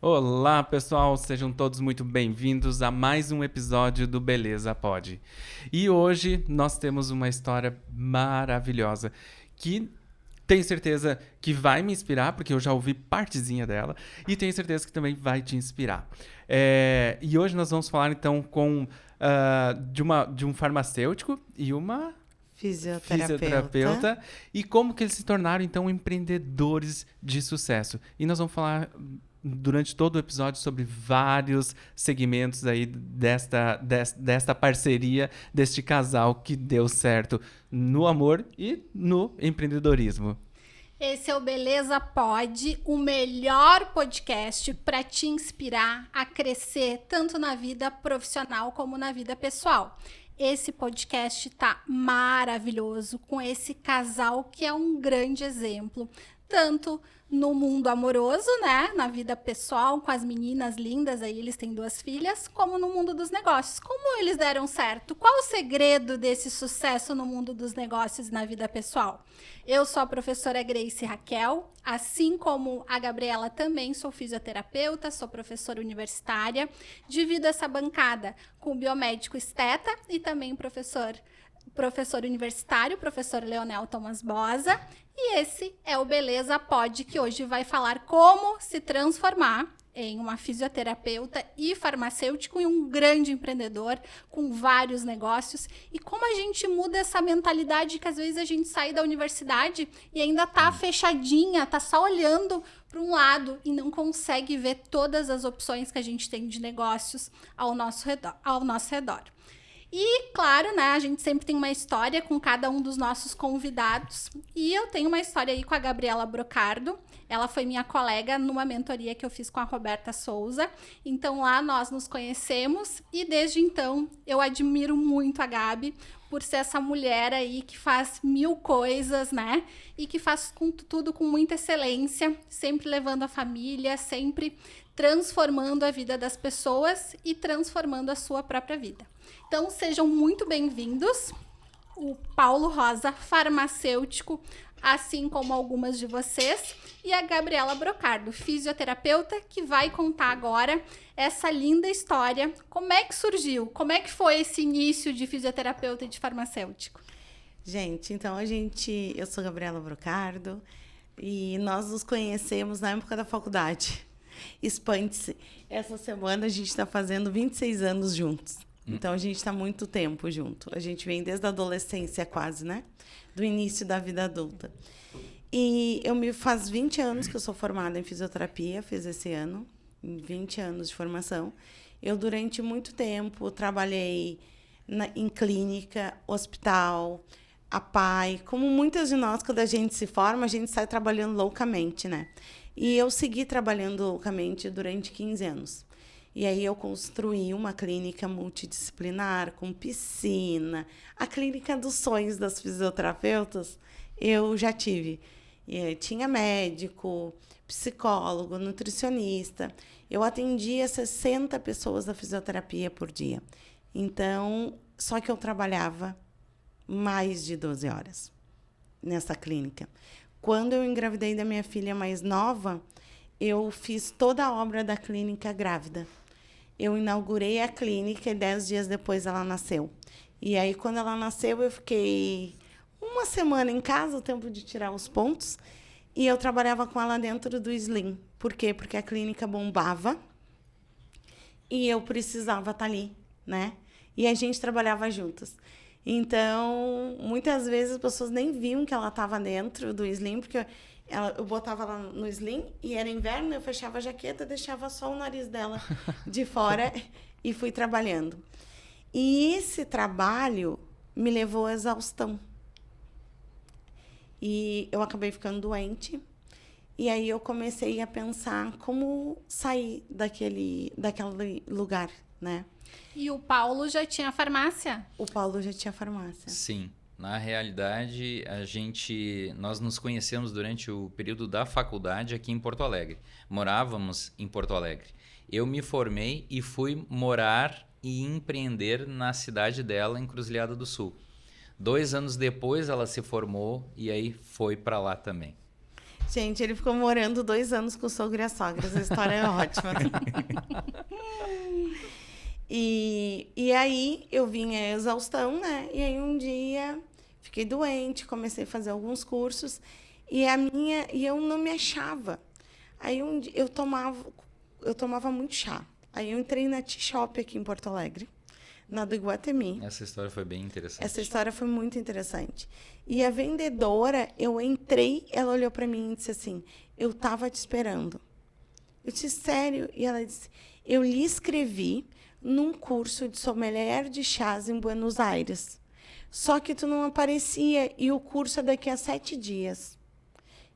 Olá, pessoal, sejam todos muito bem-vindos a mais um episódio do Beleza Pod. E hoje nós temos uma história maravilhosa que tenho certeza que vai me inspirar, porque eu já ouvi partezinha dela, e tenho certeza que também vai te inspirar. E hoje nós vamos falar então de um farmacêutico e uma fisioterapeuta e como que eles se tornaram então empreendedores de sucesso. E nós vamos falar durante todo o episódio sobre vários segmentos aí desta parceria, deste casal que deu certo no amor e no empreendedorismo. Esse é o Beleza Pod, o melhor podcast para te inspirar a crescer tanto na vida profissional como na vida pessoal. Esse podcast tá maravilhoso com esse casal que é um grande exemplo, tanto no mundo amoroso, né, na vida pessoal, com as meninas lindas, aí eles têm 2 filhas, como no mundo dos negócios. Como eles deram certo? Qual o segredo desse sucesso no mundo dos negócios e na vida pessoal? Eu sou a professora Grace Raquel, assim como a Gabriela também sou fisioterapeuta, sou professora universitária, divido essa bancada com o biomédico esteta e também professor universitário, professor Leonel Thomas Bosa, e esse é o Beleza Pod, que hoje vai falar como se transformar em uma fisioterapeuta e farmacêutico e um grande empreendedor com vários negócios e como a gente muda essa mentalidade que às vezes a gente sai da universidade e ainda tá fechadinha, tá só olhando para um lado e não consegue ver todas as opções que a gente tem de negócios ao nosso redor. E, claro, né, a gente sempre tem uma história com cada um dos nossos convidados. E eu tenho uma história aí com a Gabriela Brocardo. Ela foi minha colega numa mentoria que eu fiz com a Roberta Souza. Então, lá nós nos conhecemos e, desde então, eu admiro muito a Gabi por ser essa mulher aí que faz 1000 coisas, né? E que faz tudo com muita excelência, sempre levando a família, sempre transformando a vida das pessoas e transformando a sua própria vida. Então, sejam muito bem-vindos. O Paulo Rosa, farmacêutico, assim como algumas de vocês, e a Gabriela Brocardo, fisioterapeuta, que vai contar agora essa linda história. Como é que surgiu? Como é que foi esse início de fisioterapeuta e de farmacêutico? Gente, então eu sou Gabriela Brocardo e nós nos conhecemos na época da faculdade. Espante-se, essa semana a gente está fazendo 26 anos juntos. Então, a gente está muito tempo junto. A gente vem desde a adolescência quase, né? Do início da vida adulta. E faz 20 anos que eu sou formada em fisioterapia, fiz esse ano, 20 anos de formação. Eu, durante muito tempo, trabalhei em clínica, hospital, APAE. Como muitas de nós, quando a gente se forma, a gente sai trabalhando loucamente, né? E eu segui trabalhando loucamente durante 15 anos. E aí eu construí uma clínica multidisciplinar, com piscina. A clínica dos sonhos das fisioterapeutas, eu já tive. Tinha médico, psicólogo, nutricionista. Eu atendia 60 pessoas da fisioterapia por dia. Então, só que eu trabalhava mais de 12 horas nessa clínica. Quando eu engravidei da minha filha mais nova, eu fiz toda a obra da clínica grávida. Eu inaugurei a clínica e 10 dias depois ela nasceu. E aí, quando ela nasceu, eu fiquei uma semana em casa, o tempo de tirar os pontos, e eu trabalhava com ela dentro do Slim. Por quê? Porque a clínica bombava e eu precisava estar ali, né? E a gente trabalhava juntas. Então, muitas vezes as pessoas nem viam que ela estava dentro do Slim, porque eu botava ela no Slim e era inverno, eu fechava a jaqueta, deixava só o nariz dela de fora e fui trabalhando. E esse trabalho me levou à exaustão. E eu acabei ficando doente. E aí eu comecei a pensar como sair daquele lugar, né? E o Paulo já tinha farmácia? O Paulo já tinha farmácia. Sim. Na realidade, nós nos conhecemos durante o período da faculdade aqui em Porto Alegre. Morávamos em Porto Alegre. Eu me formei e fui morar e empreender na cidade dela, em Cruzilhada do Sul. 2 anos depois ela se formou e aí foi para lá também. Gente, ele ficou morando 2 anos com o sogro e a sogra. Essa história é ótima. E aí eu vinha exaustão, né? E aí um dia fiquei doente, comecei a fazer alguns cursos e eu não me achava. Aí um dia eu tomava muito chá. Aí eu entrei na Tea Shop aqui em Porto Alegre, na do Iguatemi. Essa história foi bem interessante. Essa história foi muito interessante. E a vendedora, eu entrei, ela olhou para mim e disse assim: eu estava te esperando. Eu disse: sério? E ela disse: eu lhe escrevi num curso de sommelier de chás em Buenos Aires. Só que tu não aparecia e o curso é daqui a 7 dias.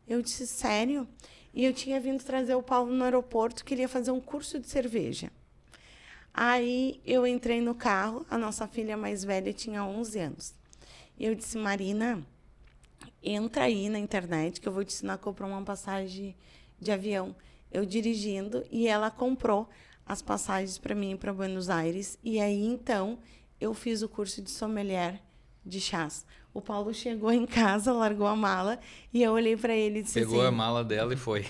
Eu disse: sério? E eu tinha vindo trazer o Paulo no aeroporto, queria fazer um curso de cerveja. Aí eu entrei no carro, a nossa filha mais velha tinha 11 anos. E eu disse: Marina, entra aí na internet que eu vou te ensinar a comprar uma passagem de avião. Eu dirigindo, e ela comprou as passagens para mim para Buenos Aires. E aí, então, eu fiz o curso de sommelier de chás. O Paulo chegou em casa, largou a mala, e eu olhei para ele e disse Pegou assim... a mala dela e foi.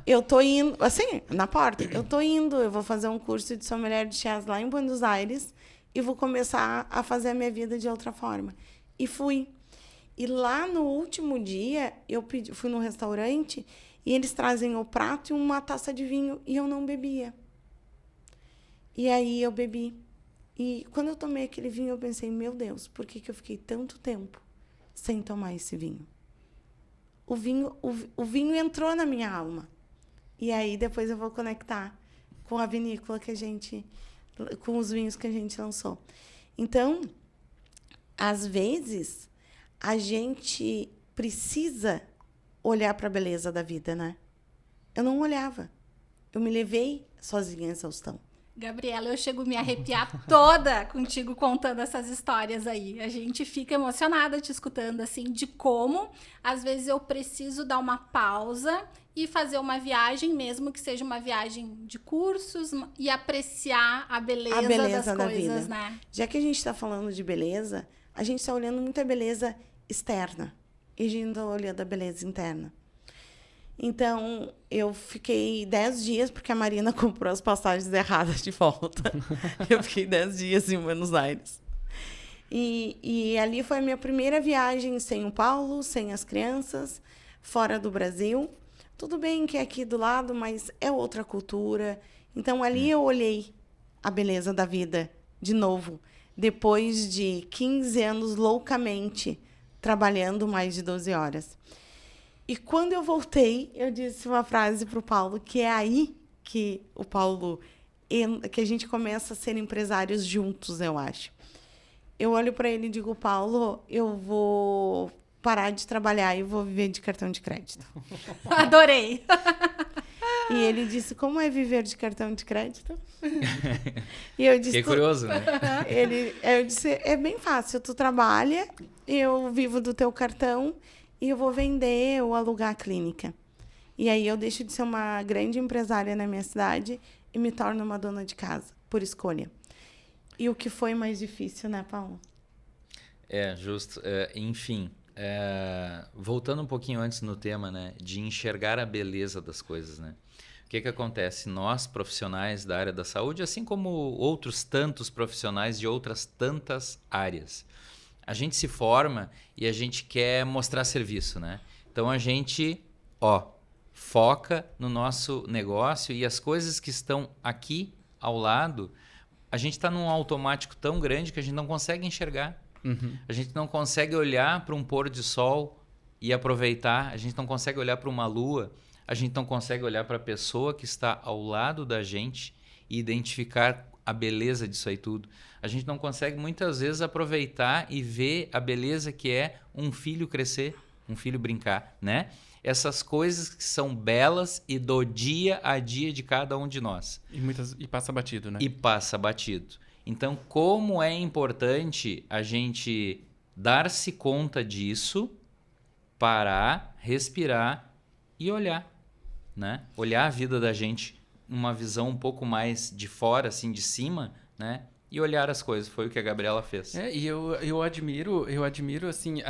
Eu tô indo, assim, na porta, eu vou fazer um curso de sommelier de chás lá em Buenos Aires e vou começar a fazer a minha vida de outra forma. E fui. E lá no último dia, fui num restaurante e eles trazem o prato e uma taça de vinho e eu não bebia. E aí eu bebi. E quando eu tomei aquele vinho, eu pensei: meu Deus, por que eu fiquei tanto tempo sem tomar esse vinho? O vinho entrou na minha alma. E aí depois eu vou conectar com a vinícola com os vinhos que a gente lançou. Então, às vezes, a gente precisa olhar para a beleza da vida, né? Eu não olhava. Eu me levei sozinha em exaustão. Gabriela, eu chego a me arrepiar toda contigo contando essas histórias aí. A gente fica emocionada te escutando, assim, de como, às vezes, eu preciso dar uma pausa e fazer uma viagem, mesmo que seja uma viagem de cursos, e apreciar a beleza das da coisas, vida, né? Já que a gente está falando de beleza, a gente está olhando muito a beleza externa e a gente não está olhando a beleza interna. Então, eu fiquei 10 dias, porque a Marina comprou as passagens erradas de volta. Eu fiquei 10 dias em Buenos Aires. E ali foi a minha primeira viagem sem o Paulo, sem as crianças, fora do Brasil. Tudo bem que é aqui do lado, mas é outra cultura. Então, ali eu olhei a beleza da vida de novo, depois de 15 anos loucamente trabalhando mais de 12 horas. E quando eu voltei, eu disse uma frase para o Paulo, que é aí que o Paulo, que a gente começa a ser empresários juntos, eu acho. Eu olho para ele e digo: Paulo, eu vou parar de trabalhar e vou viver de cartão de crédito. Adorei! E ele disse: como é viver de cartão de crédito? E eu disse: Fiquei curioso, né? Eu disse: é bem fácil, tu trabalha, eu vivo do teu cartão e eu vou vender ou alugar a clínica. E aí eu deixo de ser uma grande empresária na minha cidade e me torno uma dona de casa, por escolha. E o que foi mais difícil, né, Paulo? Justo. Enfim, voltando um pouquinho antes no tema, né, de enxergar a beleza das coisas, né? O que acontece? Nós, profissionais da área da saúde, assim como outros tantos profissionais de outras tantas áreas, a gente se forma e a gente quer mostrar serviço, né? Então, a gente, foca no nosso negócio e as coisas que estão aqui ao lado, a gente está num automático tão grande que a gente não consegue enxergar. Uhum. A gente não consegue olhar para um pôr de sol e aproveitar. A gente não consegue olhar para uma lua. A gente não consegue olhar para a pessoa que está ao lado da gente e identificar a beleza disso aí tudo. A gente não consegue muitas vezes aproveitar e ver a beleza que é um filho crescer, um filho brincar, né? Essas coisas que são belas e do dia a dia de cada um de nós. E passa batido, né? E passa batido. Então, como é importante a gente dar-se conta disso, parar, respirar e olhar, né? Olhar a vida da gente, uma visão um pouco mais de fora, assim, de cima, né? E olhar as coisas. Foi o que a Gabriela fez. E eu admiro assim,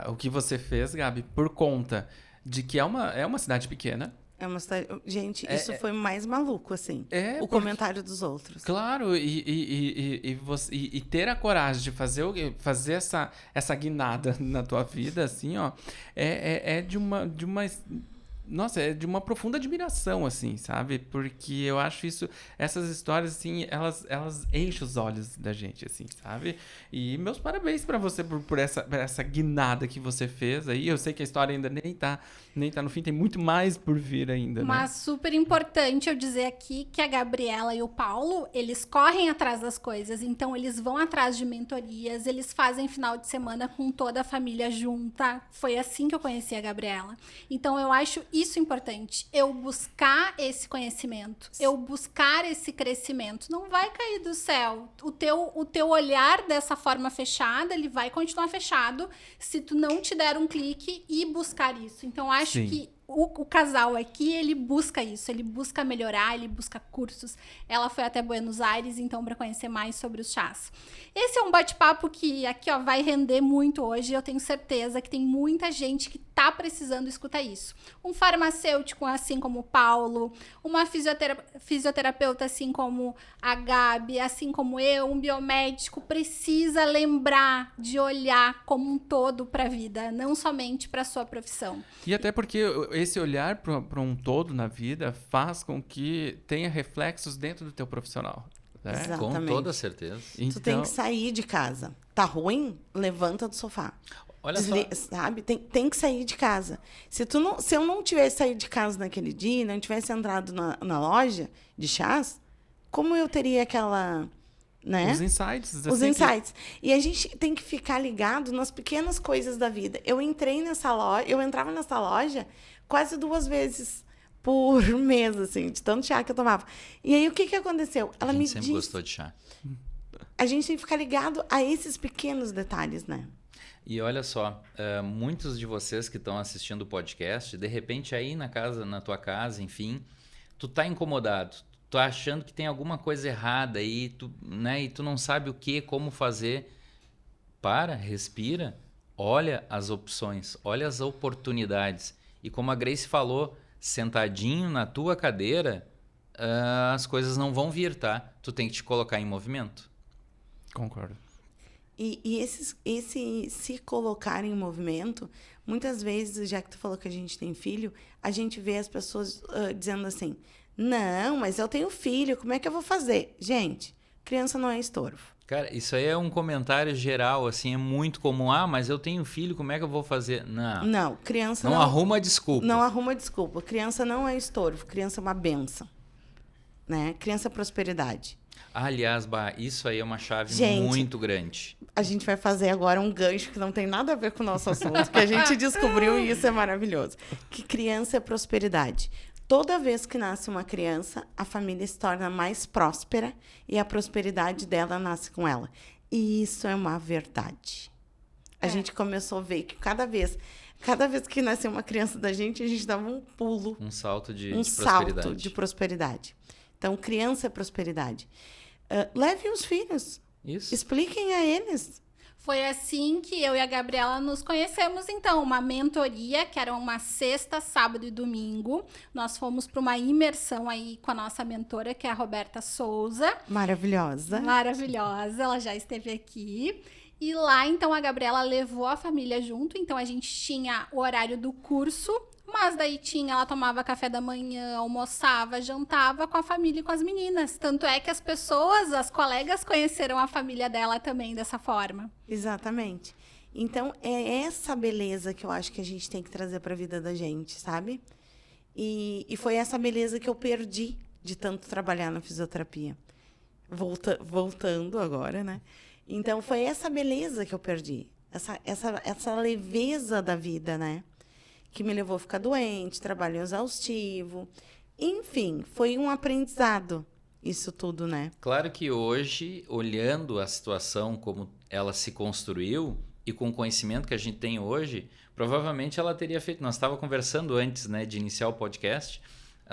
o que você fez, Gabi, por conta de que é uma cidade pequena. É uma cidade... Gente, isso foi mais maluco, assim. O comentário dos outros. Claro, e ter a coragem de fazer essa guinada na tua vida, assim, ó, é de uma nossa, é de uma profunda admiração, assim, sabe? Porque eu acho essas histórias, assim, elas enchem os olhos da gente, assim, sabe? E meus parabéns pra você por essa guinada que você fez aí. Eu sei que a história ainda nem tá no fim, tem muito mais por vir ainda, né? Mas super importante eu dizer aqui que a Gabriela e o Paulo, eles correm atrás das coisas, então eles vão atrás de mentorias, eles fazem final de semana com toda a família junta. Foi assim que eu conheci a Gabriela. Então eu acho isso importante, eu buscar esse conhecimento, eu buscar esse crescimento. Não vai cair do céu. O teu olhar dessa forma fechada, ele vai continuar fechado se tu não te der um clique e buscar isso. Então acho Sim. que o casal aqui, ele busca isso, ele busca melhorar, ele busca cursos. Ela foi até Buenos Aires, então, para conhecer mais sobre os chás. Esse é um bate-papo que aqui, ó, vai render muito hoje. Eu tenho certeza que tem muita gente que tá precisando escutar isso. Um farmacêutico, assim como o Paulo, uma fisioterapeuta, assim como a Gabi, assim como eu, um biomédico, precisa lembrar de olhar como um todo para a vida, não somente para sua profissão. E até porque esse olhar para um todo na vida faz com que tenha reflexos dentro do teu profissional. Né? Exatamente. Com toda certeza. Tu tem que sair de casa. Tá ruim? Levanta do sofá. Olha só. Sabe? Tem que sair de casa. Se eu não tivesse saído de casa naquele dia, não tivesse entrado na loja de chás, como eu teria aquela... Né? Os insights. Os assim, insights. E a gente tem que ficar ligado nas pequenas coisas da vida. Eu entrava nessa loja quase 2 vezes por mês, assim, de tanto chá que eu tomava. E aí, o que aconteceu? A gente sempre gostou de chá. A gente tem que ficar ligado a esses pequenos detalhes, né? E olha só, muitos de vocês que estão assistindo o podcast, de repente aí na tua casa, enfim, tu tá incomodado, tu tá achando que tem alguma coisa errada aí, e tu não sabe o que, como fazer. Para, respira, olha as opções, olha as oportunidades. E como a Grace falou, sentadinho na tua cadeira, as coisas não vão vir, tá? Tu tem que te colocar em movimento. Concordo. E esse se colocar em movimento, muitas vezes, já que tu falou que a gente tem filho, a gente vê as pessoas dizendo assim, não, mas eu tenho filho, como é que eu vou fazer? Gente, criança não é estorvo. Cara, isso aí é um comentário geral, assim, é muito comum. Ah, mas eu tenho filho, como é que eu vou fazer? Não, criança não arruma desculpa. Não arruma desculpa. Criança não é estorvo, criança é uma bênção. Né? Criança é prosperidade. Aliás, isso aí é uma chave muito grande. A gente vai fazer agora um gancho que não tem nada a ver com o nosso assunto, que a gente descobriu e isso é maravilhoso. Que criança é prosperidade. Toda vez que nasce uma criança, a família se torna mais próspera e a prosperidade dela nasce com ela. E isso é uma verdade. A gente começou a ver que cada vez que nasceu uma criança da gente, a gente dava um pulo. Um salto de prosperidade. Salto de prosperidade. Então, criança é prosperidade. Levem os filhos. Isso. Expliquem a eles. Foi assim que eu e a Gabriela nos conhecemos, então, uma mentoria, que era uma sexta, sábado e domingo. Nós fomos para uma imersão aí com a nossa mentora, que é a Roberta Souza. Maravilhosa. Maravilhosa, ela já esteve aqui. E lá, então, a Gabriela levou a família junto, então a gente tinha o horário do curso, mas daí ela tomava café da manhã, almoçava, jantava com a família e com as meninas. Tanto é que as colegas conheceram a família dela também dessa forma. Exatamente. Então, é essa beleza que eu acho que a gente tem que trazer para a vida da gente, sabe? E foi essa beleza que eu perdi de tanto trabalhar na fisioterapia. Voltando agora, né? Então, foi essa beleza que eu perdi. Essa leveza da vida, né? Que me levou a ficar doente, trabalho exaustivo. Enfim, foi um aprendizado isso tudo, né? Claro que hoje, olhando a situação como ela se construiu e com o conhecimento que a gente tem hoje, provavelmente ela teria feito... Nós estávamos conversando antes, né, de iniciar o podcast,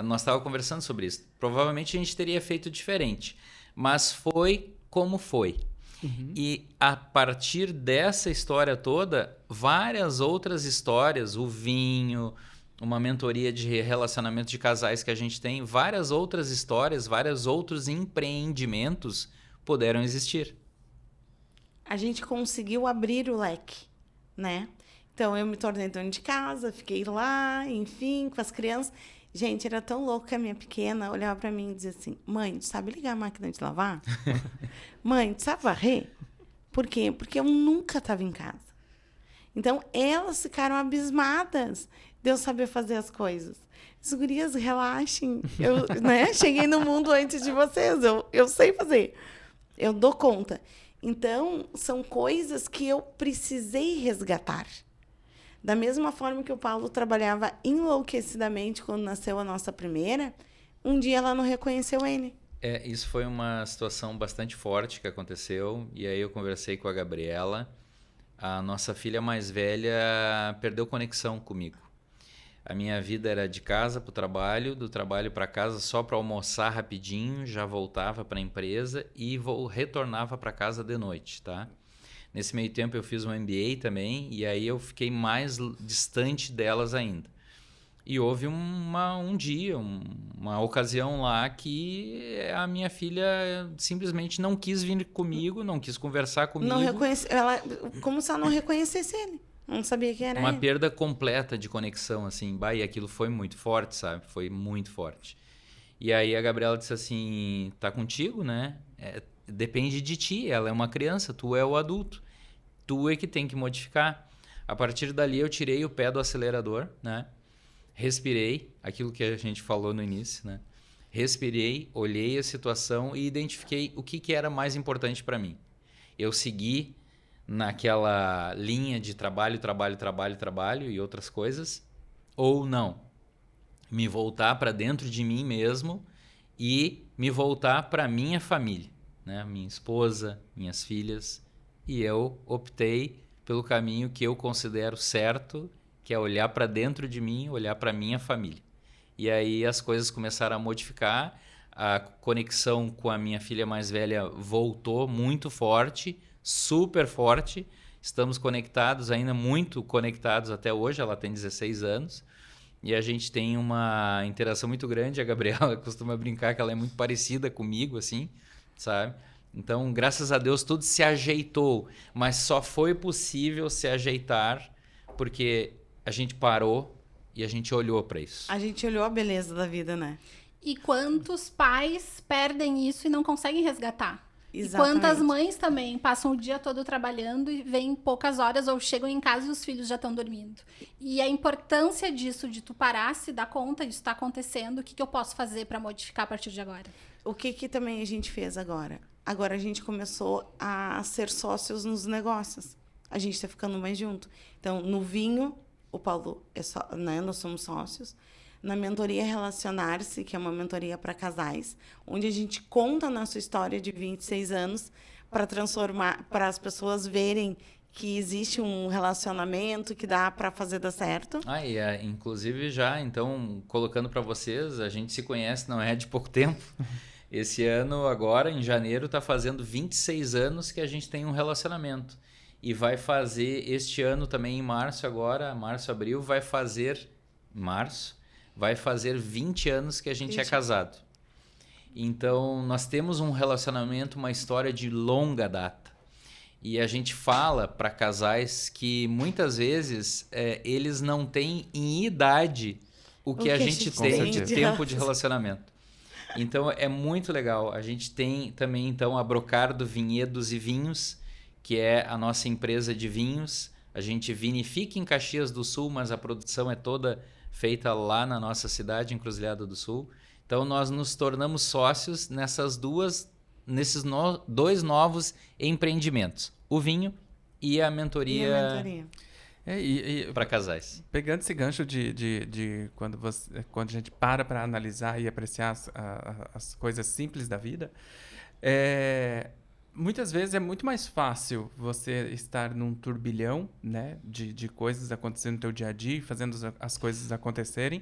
nós estávamos conversando sobre isso. Provavelmente a gente teria feito diferente, mas foi como foi. Uhum. E a partir dessa história toda, várias outras histórias, o vinho, uma mentoria de relacionamento de casais que a gente tem, várias outras histórias, vários outros empreendimentos puderam existir. A gente conseguiu abrir o leque, né? Então, eu me tornei dona de casa, fiquei lá, enfim, com as crianças. Gente, era tão louco que a minha pequena olhava para mim e dizia assim, mãe, tu sabe ligar a máquina de lavar? Mãe, tu sabe varrer? Por quê? Porque eu nunca estava em casa. Então, elas ficaram abismadas de eu saber fazer as coisas. As gurias, relaxem. Eu, né, cheguei no mundo antes de vocês. Eu sei fazer. Eu dou conta. Então, são coisas que eu precisei resgatar. Da mesma forma que o Paulo trabalhava enlouquecidamente quando nasceu a nossa primeira, um dia ela não reconheceu ele. Isso foi uma situação bastante forte que aconteceu. E aí eu conversei com a Gabriela. A nossa filha mais velha perdeu conexão comigo. A minha vida era de casa para o trabalho, do trabalho para casa só para almoçar rapidinho, já voltava para a empresa e retornava para casa de noite, tá? Nesse meio tempo eu fiz um MBA também e aí eu fiquei mais distante delas ainda. E houve um dia, uma ocasião lá que a minha filha simplesmente não quis vir comigo, não quis conversar comigo. Não ela, como se ela não reconhecesse ele. Não sabia quem era Uma ele. perda completa de conexão, assim. E aquilo foi muito forte, sabe? Foi muito forte. E aí a Gabriela disse assim, tá contigo, né? Depende de ti, ela é uma criança, tu é o adulto. Tu é que tem que modificar. A partir dali eu tirei o pé do acelerador, né? Respirei, aquilo que a gente falou no início, né? Respirei, olhei a situação e identifiquei o que era mais importante para mim. Eu segui naquela linha de trabalho e outras coisas, ou não. Me voltar para dentro de mim mesmo e me voltar para minha família, né? Minha esposa, minhas filhas. E eu optei pelo caminho que eu considero certo, que é olhar para dentro de mim, olhar para minha família. E aí as coisas começaram a modificar, a conexão com a minha filha mais velha voltou muito forte, super forte. Estamos conectados, ainda muito conectados até hoje, ela tem 16 anos. E a gente tem uma interação muito grande. A Gabriela costuma brincar que ela é muito parecida comigo, assim, sabe? Então, graças a Deus, tudo se ajeitou. Mas só foi possível se ajeitar porque a gente parou e a gente olhou para isso. A gente olhou a beleza da vida, né? E quantos pais perdem isso e não conseguem resgatar? Exatamente. E quantas mães também passam o dia todo trabalhando e vêm poucas horas ou chegam em casa e os filhos já estão dormindo. E a importância disso, de tu parar, se dar conta disso está acontecendo, o que eu posso fazer para modificar a partir de agora? O que também a gente fez agora? Agora a gente começou a ser sócios nos negócios. A gente está ficando mais junto. Então, no vinho, o Paulo é só, né? Nós somos sócios. Na mentoria Relacionar-se, que é uma mentoria para casais, onde a gente conta a nossa história de 26 anos para transformar, para as pessoas verem que existe um relacionamento que dá para fazer dar certo. Inclusive já, então, colocando para vocês, a gente se conhece, não é de pouco tempo. Esse ano, agora, em janeiro, está fazendo 26 anos que a gente tem um relacionamento. E vai fazer, este ano também, em março agora, março, abril, vai fazer 20 anos que a gente é casado. Então, nós temos um relacionamento, uma história de longa data. E a gente fala para casais que, muitas vezes, eles não têm em idade o que a gente tem de tempo de relacionamento. Então, é muito legal. A gente tem também, então, a Brocardo Vinhedos e Vinhos, que é a nossa empresa de vinhos. A gente vinifica em Caxias do Sul, mas a produção é toda feita lá na nossa cidade, Encruzilhada do Sul. Então, nós nos tornamos sócios nesses dois novos empreendimentos. O vinho e a mentoria para casais. Pegando esse gancho de quando a gente para analisar e apreciar as coisas simples da vida, muitas vezes é muito mais fácil você estar num turbilhão, né, de coisas acontecendo no teu dia a dia, fazendo as coisas acontecerem,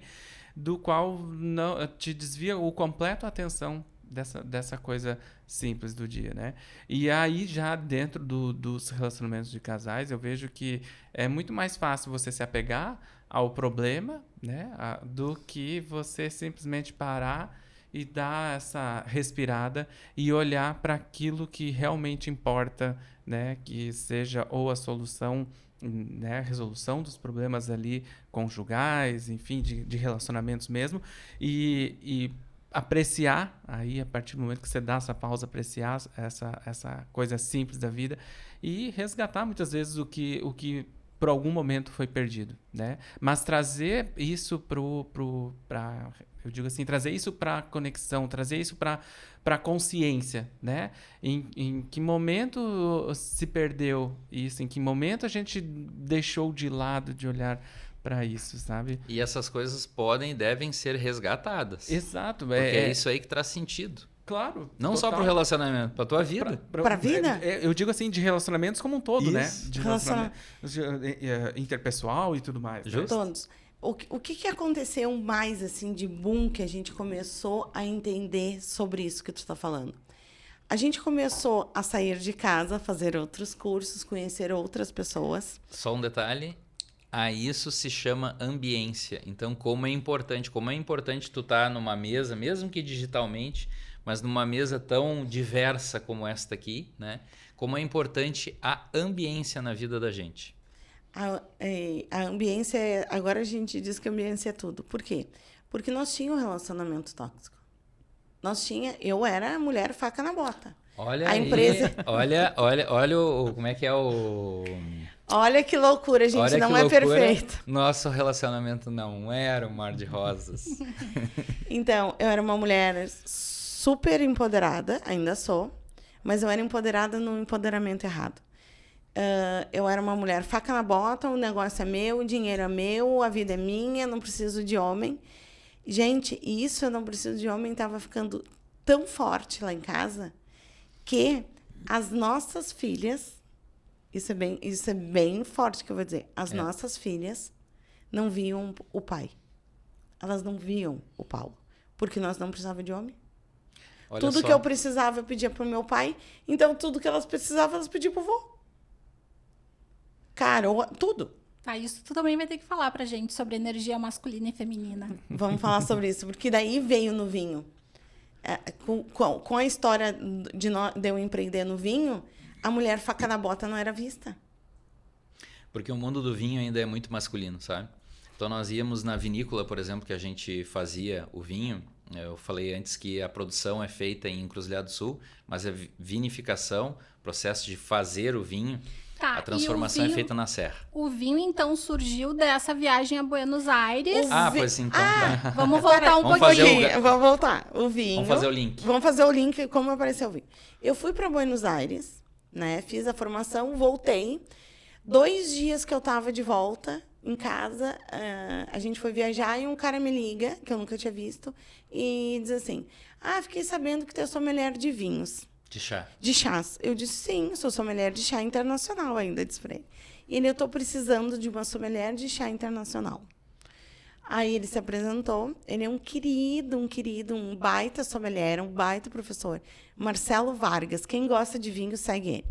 do qual não te desvia o completo a atenção dessa coisa simples do dia, né? E aí, já dentro dos relacionamentos de casais, eu vejo que é muito mais fácil você se apegar ao problema, né? Do que você simplesmente parar e dar essa respirada e olhar para aquilo que realmente importa, né? Que seja ou a solução, né? A resolução dos problemas ali conjugais, enfim, de relacionamentos mesmo, e apreciar, aí a partir do momento que você dá essa pausa, apreciar essa coisa simples da vida e resgatar muitas vezes o que por algum momento foi perdido, né? Mas trazer isso para, eu digo assim, trazer isso para conexão, trazer isso para consciência, né? Em que momento se perdeu isso? Em que momento a gente deixou de lado de olhar para isso, sabe? E essas coisas podem e devem ser resgatadas. Exato. Porque é isso aí que traz sentido. Claro. Não só para o relacionamento, para a tua vida. Pra vida? Eu digo assim, de relacionamentos como um todo, né? Isso. De relacionamento interpessoal e tudo mais. Justo. Todos. O que aconteceu mais, assim, de boom que a gente começou a entender sobre isso que tu está falando? A gente começou a sair de casa, fazer outros cursos, conhecer outras pessoas. Só um detalhe, a isso se chama ambiência. Então, como é importante tu estar numa mesa, mesmo que digitalmente, mas numa mesa tão diversa como esta aqui, né? Como é importante a ambiência na vida da gente. A ambiência, agora a gente diz que a ambiência é tudo. Por quê? Porque nós tínhamos um relacionamento tóxico. Eu era mulher faca na bota. Olha a aí, empresa... olha como é que é o... Olha que loucura, gente, Olha não que é loucura. perfeito. Nosso relacionamento não era um mar de rosas. Então, eu era uma mulher super empoderada, ainda sou, mas eu era empoderada no empoderamento errado. Eu era uma mulher faca na bota, o negócio é meu, o dinheiro é meu, a vida é minha, não preciso de homem. Gente, isso eu não preciso de homem estava ficando tão forte lá em casa que as nossas filhas, isso é bem forte que eu vou dizer, as nossas filhas não viam o pai. Elas não viam o Paulo, porque nós não precisávamos de homem. Olha tudo só. que eu precisava eu pedia pro meu pai, então tudo que elas precisavam elas pediam pro vô. Cara, tudo. Isso tu também vai ter que falar pra gente sobre energia masculina e feminina. Vamos falar sobre isso, porque daí veio no vinho. Com a história de eu empreender no vinho, a mulher faca na bota não era vista. Porque o mundo do vinho ainda é muito masculino, sabe? Então nós íamos na vinícola, por exemplo, que a gente fazia o vinho. Eu falei antes que a produção é feita em Encruzilhada do Sul, mas a vinificação, o processo de fazer o vinho, a transformação é feita na serra. O vinho, então, surgiu dessa viagem a Buenos Aires. Pois então. Tá. Vamos voltar Vamos pouquinho. Vamos voltar. O vinho. Vamos fazer o link. Vamos fazer o link, como apareceu o vinho. Eu fui para Buenos Aires, né? Fiz a formação, voltei. 2 dias que eu estava de volta em casa, a gente foi viajar e um cara me liga, que eu nunca tinha visto, e diz assim, fiquei sabendo que tu é sommelier de vinhos. De chá. De chás. Eu disse, sim, sou sommelier de chá internacional ainda, disse pra ele. E ele, eu estou precisando de uma sommelier de chá internacional. Aí ele se apresentou, ele é um querido, um baita sommelier, um baita professor. Marcelo Vargas, quem gosta de vinho, segue ele.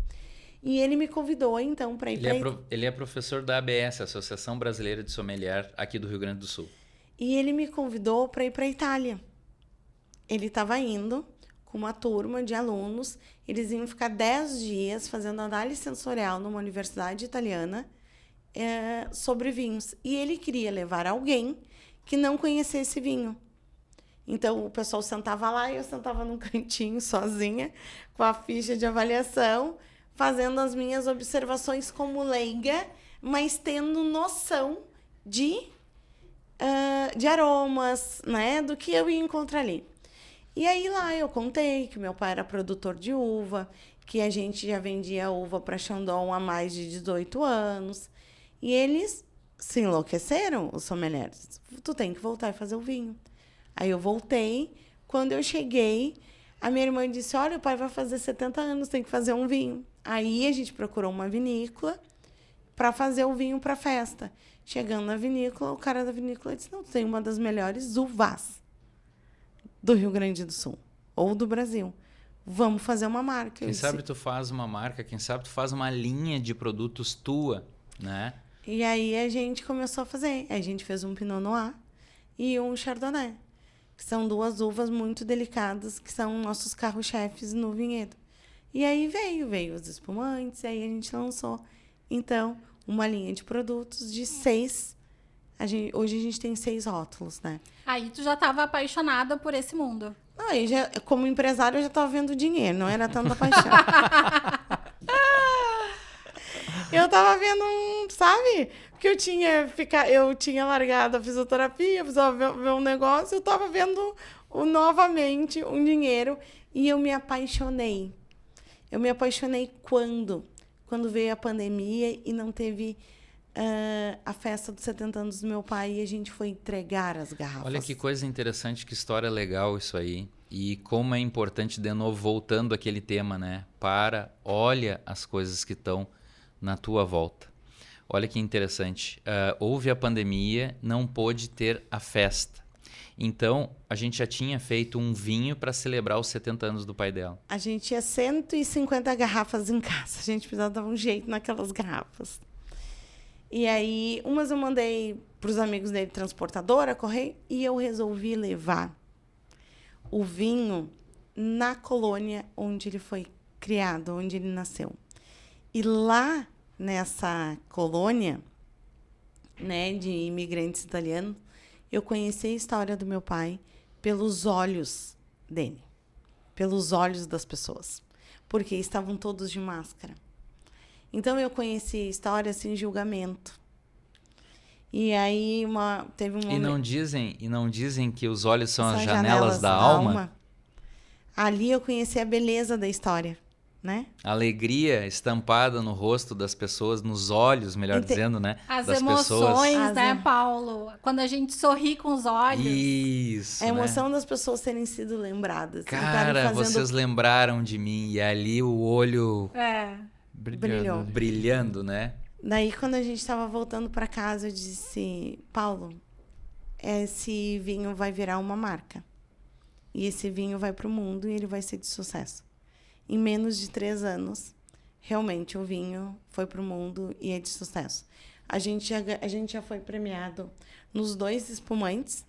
E ele me convidou, então, para ir para... Ele é professor da ABS, Associação Brasileira de Sommelier, aqui do Rio Grande do Sul. E ele me convidou para ir para a Itália. Ele estava indo com uma turma de alunos, eles iam ficar 10 dias fazendo análise sensorial numa universidade italiana sobre vinhos. E ele queria levar alguém que não conhecesse vinho. Então, o pessoal sentava lá e eu sentava num cantinho sozinha, com a ficha de avaliação, fazendo as minhas observações como leiga, mas tendo noção de aromas, né, do que eu ia encontrar ali. E aí lá eu contei que meu pai era produtor de uva, que a gente já vendia uva para Chandon há mais de 18 anos. E eles se enlouqueceram, os sommeliers. Tu tem que voltar e fazer o vinho. Aí eu voltei. Quando eu cheguei, a minha irmã disse, olha, o pai vai fazer 70 anos, tem que fazer um vinho. Aí a gente procurou uma vinícola para fazer o vinho para a festa. Chegando na vinícola, o cara da vinícola disse, não, tem uma das melhores uvas do Rio Grande do Sul, ou do Brasil. Vamos fazer uma marca. Quem sabe tu faz uma marca, quem sabe tu faz uma linha de produtos tua, né? E aí a gente começou a fazer. A gente fez um Pinot Noir e um Chardonnay, que são 2 uvas muito delicadas, que são nossos carro-chefes no vinhedo. E aí veio os espumantes, e aí a gente lançou, então, uma linha de produtos de 6. Hoje a gente tem 6 rótulos, né? Aí tu já estava apaixonada por esse mundo. Aí, como empresário, eu já estava vendo dinheiro, não era tanta paixão. Eu tava vendo sabe? Porque eu tinha largado a fisioterapia, precisava ver um negócio, eu tava vendo novamente um dinheiro e eu me apaixonei. Eu me apaixonei quando veio a pandemia e não teve a festa dos 70 anos do meu pai e a gente foi entregar as garrafas. Olha que coisa interessante, que história legal isso aí. E como é importante, de novo, voltando àquele tema, né? Olha as coisas que estão na tua volta. Olha que interessante. Houve a pandemia, não pôde ter a festa. Então, a gente já tinha feito um vinho para celebrar os 70 anos do pai dela. A gente tinha 150 garrafas em casa. A gente precisava dar um jeito naquelas garrafas. E aí, umas eu mandei para os amigos dele, transportadora, correio, e eu resolvi levar o vinho na colônia onde ele foi criado, onde ele nasceu. E lá, nessa colônia, né, de imigrantes italianos, eu conheci a história do meu pai pelos olhos dele, pelos olhos das pessoas, porque estavam todos de máscara. Então, eu conheci a história sem julgamento. E aí, teve um momento... E não dizem que os olhos são as janelas da alma? Ali eu conheci a beleza da história, né? Alegria estampada no rosto das pessoas, nos olhos, melhor dizendo, né? As das emoções, pessoas. né, Paulo? Quando a gente sorri com os olhos. Isso, a emoção né? das pessoas terem sido lembradas. Cara, vocês lembraram de mim. E ali o olho brilhou. Brilhando, né? Daí, quando a gente estava voltando para casa, eu disse, Paulo, esse vinho vai virar uma marca. E esse vinho vai para o mundo e ele vai ser de sucesso. Em menos de 3 anos, realmente o vinho foi para o mundo e é de sucesso. A gente já foi premiado nos 2 espumantes.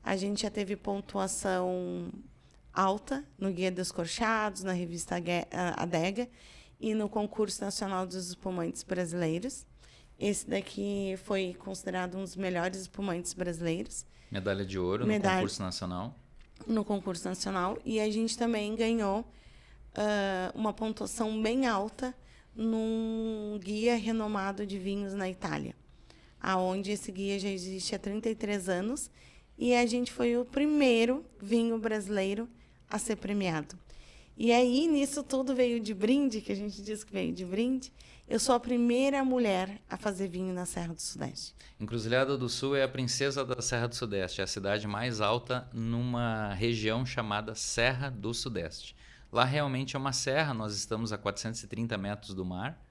A gente já teve pontuação alta no Guia dos Corchados, na revista Adega e no Concurso Nacional dos Espumantes Brasileiros. Esse daqui foi considerado um dos melhores espumantes brasileiros. Medalha de ouro no concurso nacional. No concurso nacional. E a gente também ganhou uma pontuação bem alta num guia renomado de vinhos na Itália, aonde esse guia já existe há 33 anos e a gente foi o primeiro vinho brasileiro a ser premiado. E aí, nisso tudo veio de brinde, que a gente diz que veio de brinde, eu sou a primeira mulher a fazer vinho na Serra do Sudeste. Encruzilhada do Sul é a princesa da Serra do Sudeste, é a cidade mais alta numa região chamada Serra do Sudeste. Lá realmente é uma serra, nós estamos a 430 metros do mar.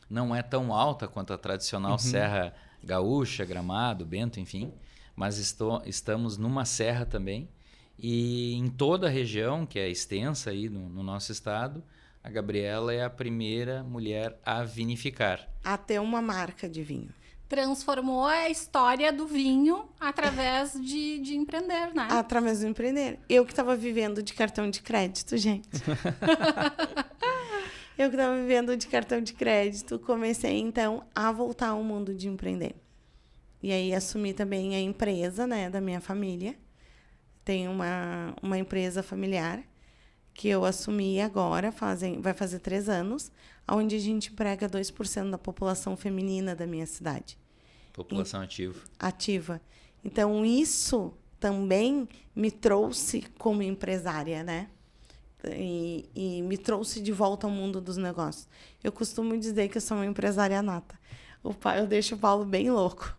Não é tão alta quanto a tradicional Serra Gaúcha, Gramado, Bento, enfim. Mas estamos numa serra também. E em toda a região, que é extensa aí no nosso estado, a Gabriela é a primeira mulher a vinificar. A ter uma marca de vinho. Transformou a história do vinho através de empreender, né? Através do empreender. Eu que estava vivendo de cartão de crédito, gente. Eu que estava vivendo de cartão de crédito, comecei, então, a voltar ao mundo de empreender. E aí, assumi também a empresa, né, da minha família. Tem uma empresa familiar que eu assumi agora, vai fazer 3 anos, onde a gente emprega 2% da população feminina da minha cidade. População ativa. Então, isso também me trouxe como empresária, né? E me trouxe de volta ao mundo dos negócios. Eu costumo dizer que eu sou uma empresária nata. Eu deixo o Paulo bem louco.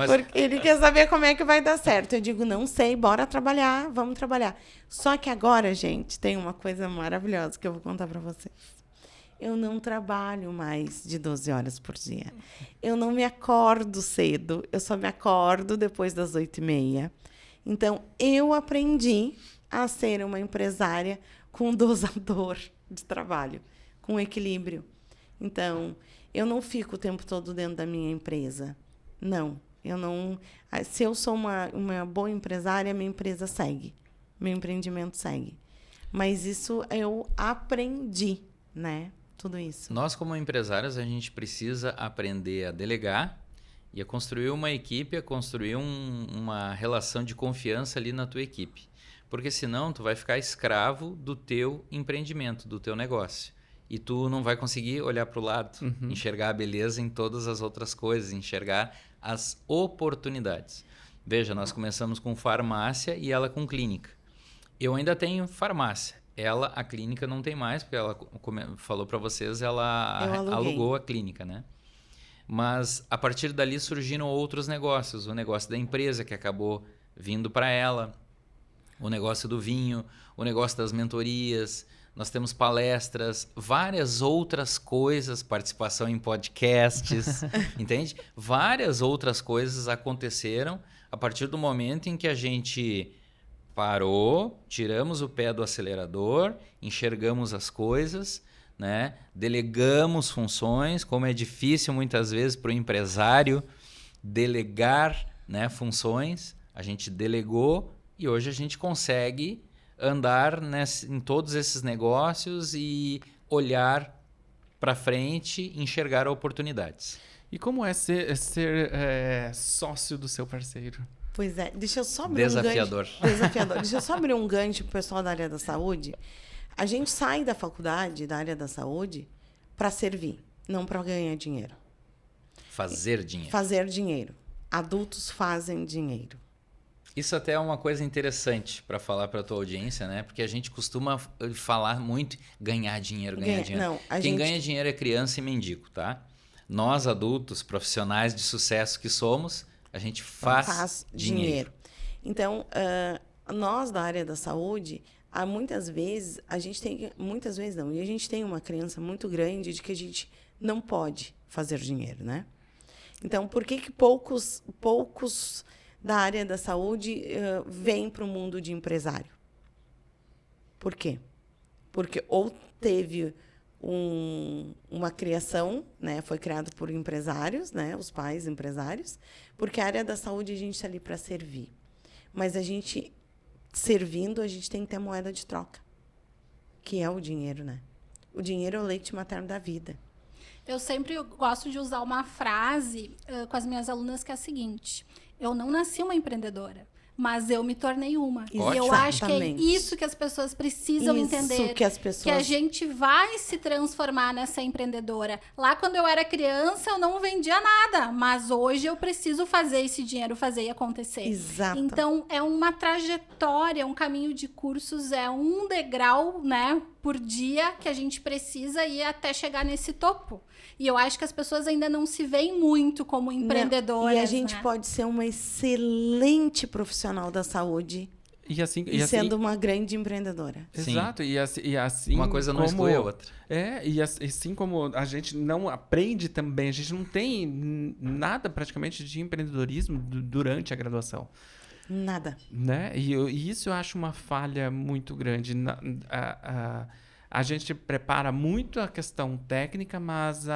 Porque ele quer saber como é que vai dar certo. Eu digo, não sei, bora trabalhar, vamos trabalhar. Só que agora, gente, tem uma coisa maravilhosa que eu vou contar para vocês. Eu não trabalho mais de 12 horas por dia. Eu não me acordo cedo. Eu só me acordo depois das 8h30. Então, eu aprendi a ser uma empresária com dosador de trabalho, com equilíbrio. Então, eu não fico o tempo todo dentro da minha empresa. Não, eu não... Se eu sou uma boa empresária, minha empresa segue. Meu empreendimento segue. Mas isso eu aprendi, né? Tudo isso. Nós, como empresários, a gente precisa aprender a delegar e a construir uma equipe, a construir uma relação de confiança ali na tua equipe. Porque senão tu vai ficar escravo do teu empreendimento, do teu negócio. E tu não vai conseguir olhar para o lado, enxergar a beleza em todas as outras coisas, enxergar as oportunidades. Veja, nós começamos com farmácia e ela com clínica. Eu ainda tenho farmácia. A clínica não tem mais, porque ela, como falou para vocês, ela alugou a clínica, né? Mas a partir dali surgiram outros negócios. O negócio da empresa, que acabou vindo para ela, o negócio do vinho, o negócio das mentorias, nós temos palestras, várias outras coisas, participação em podcasts, entende? Várias outras coisas aconteceram a partir do momento em que a gente parou, tiramos o pé do acelerador, enxergamos as coisas, né? Delegamos funções, como é difícil muitas vezes para o empresário delegar, né, funções, a gente delegou e hoje a gente consegue andar em todos esses negócios e olhar para frente, enxergar oportunidades. E como é ser sócio do seu parceiro? Pois é, deixa eu só abrir Desafiador. Desafiador. Deixa eu só abrir um gancho para o pessoal da área da saúde. A gente sai da faculdade, da área da saúde, para servir, não para ganhar dinheiro. Fazer dinheiro. Fazer dinheiro. Adultos fazem dinheiro. Isso até é uma coisa interessante para falar para a tua audiência, né? Porque a gente costuma falar muito ganhar dinheiro, ganhar dinheiro. Não, Quem ganha dinheiro é criança e mendigo, tá? Nós, adultos, profissionais de sucesso que somos, a gente faz dinheiro. Então, nós da área da saúde, muitas vezes, a gente tem... Muitas vezes não. E a gente tem uma crença muito grande de que a gente não pode fazer dinheiro, né? Então, por que poucos da área da saúde vêm para o mundo de empresário? Por quê? Porque ou teve uma criação, né? Foi criado por empresários, né? Os pais empresários, porque a área da saúde a gente está ali para servir. Mas a gente, servindo, a gente tem que ter moeda de troca, que é o dinheiro, né? O dinheiro é o leite materno da vida. Eu sempre gosto de usar uma frase com as minhas alunas que é a seguinte: eu não nasci uma empreendedora, mas eu me tornei uma. Ótimo. E eu acho que é Exatamente. isso que as pessoas precisam entender. Isso que as pessoas... Que a gente vai se transformar nessa empreendedora. Lá, quando eu era criança, eu não vendia nada, mas hoje eu preciso fazer esse dinheiro, fazer e acontecer. Exato. Então, é uma trajetória, um caminho de cursos, é um degrau, né, por dia que a gente precisa ir até chegar nesse topo. E eu acho que as pessoas ainda não se veem muito como empreendedoras. E a gente né? pode ser uma excelente profissional da saúde E sendo uma grande empreendedora. Sim. Exato, e assim Uma coisa não como, exclui a outra. E assim como a gente não aprende também, a gente não tem nada praticamente de empreendedorismo durante a graduação. Nada. Né? E isso eu acho uma falha muito grande. A gente prepara muito a questão técnica, mas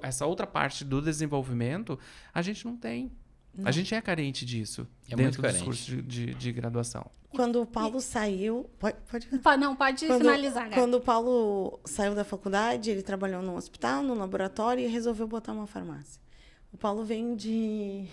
essa outra parte do desenvolvimento, a gente não tem. Não. A gente é carente disso É dentro muito dos carente. cursos de graduação. Quando o Paulo saiu... Não, pode finalizar, Gabi. Quando o Paulo saiu da faculdade, ele trabalhou num hospital, num laboratório e resolveu botar uma farmácia. O Paulo vem de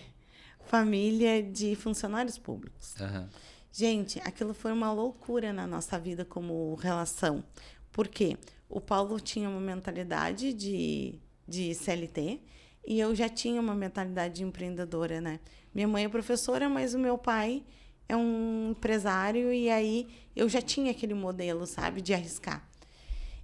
família de funcionários públicos. Uhum. Gente, aquilo foi uma loucura na nossa vida como relação. Por quê? O Paulo tinha uma mentalidade de CLT e eu já tinha uma mentalidade de empreendedora, né? Minha mãe é professora, mas o meu pai é um empresário e aí eu já tinha aquele modelo, sabe, de arriscar.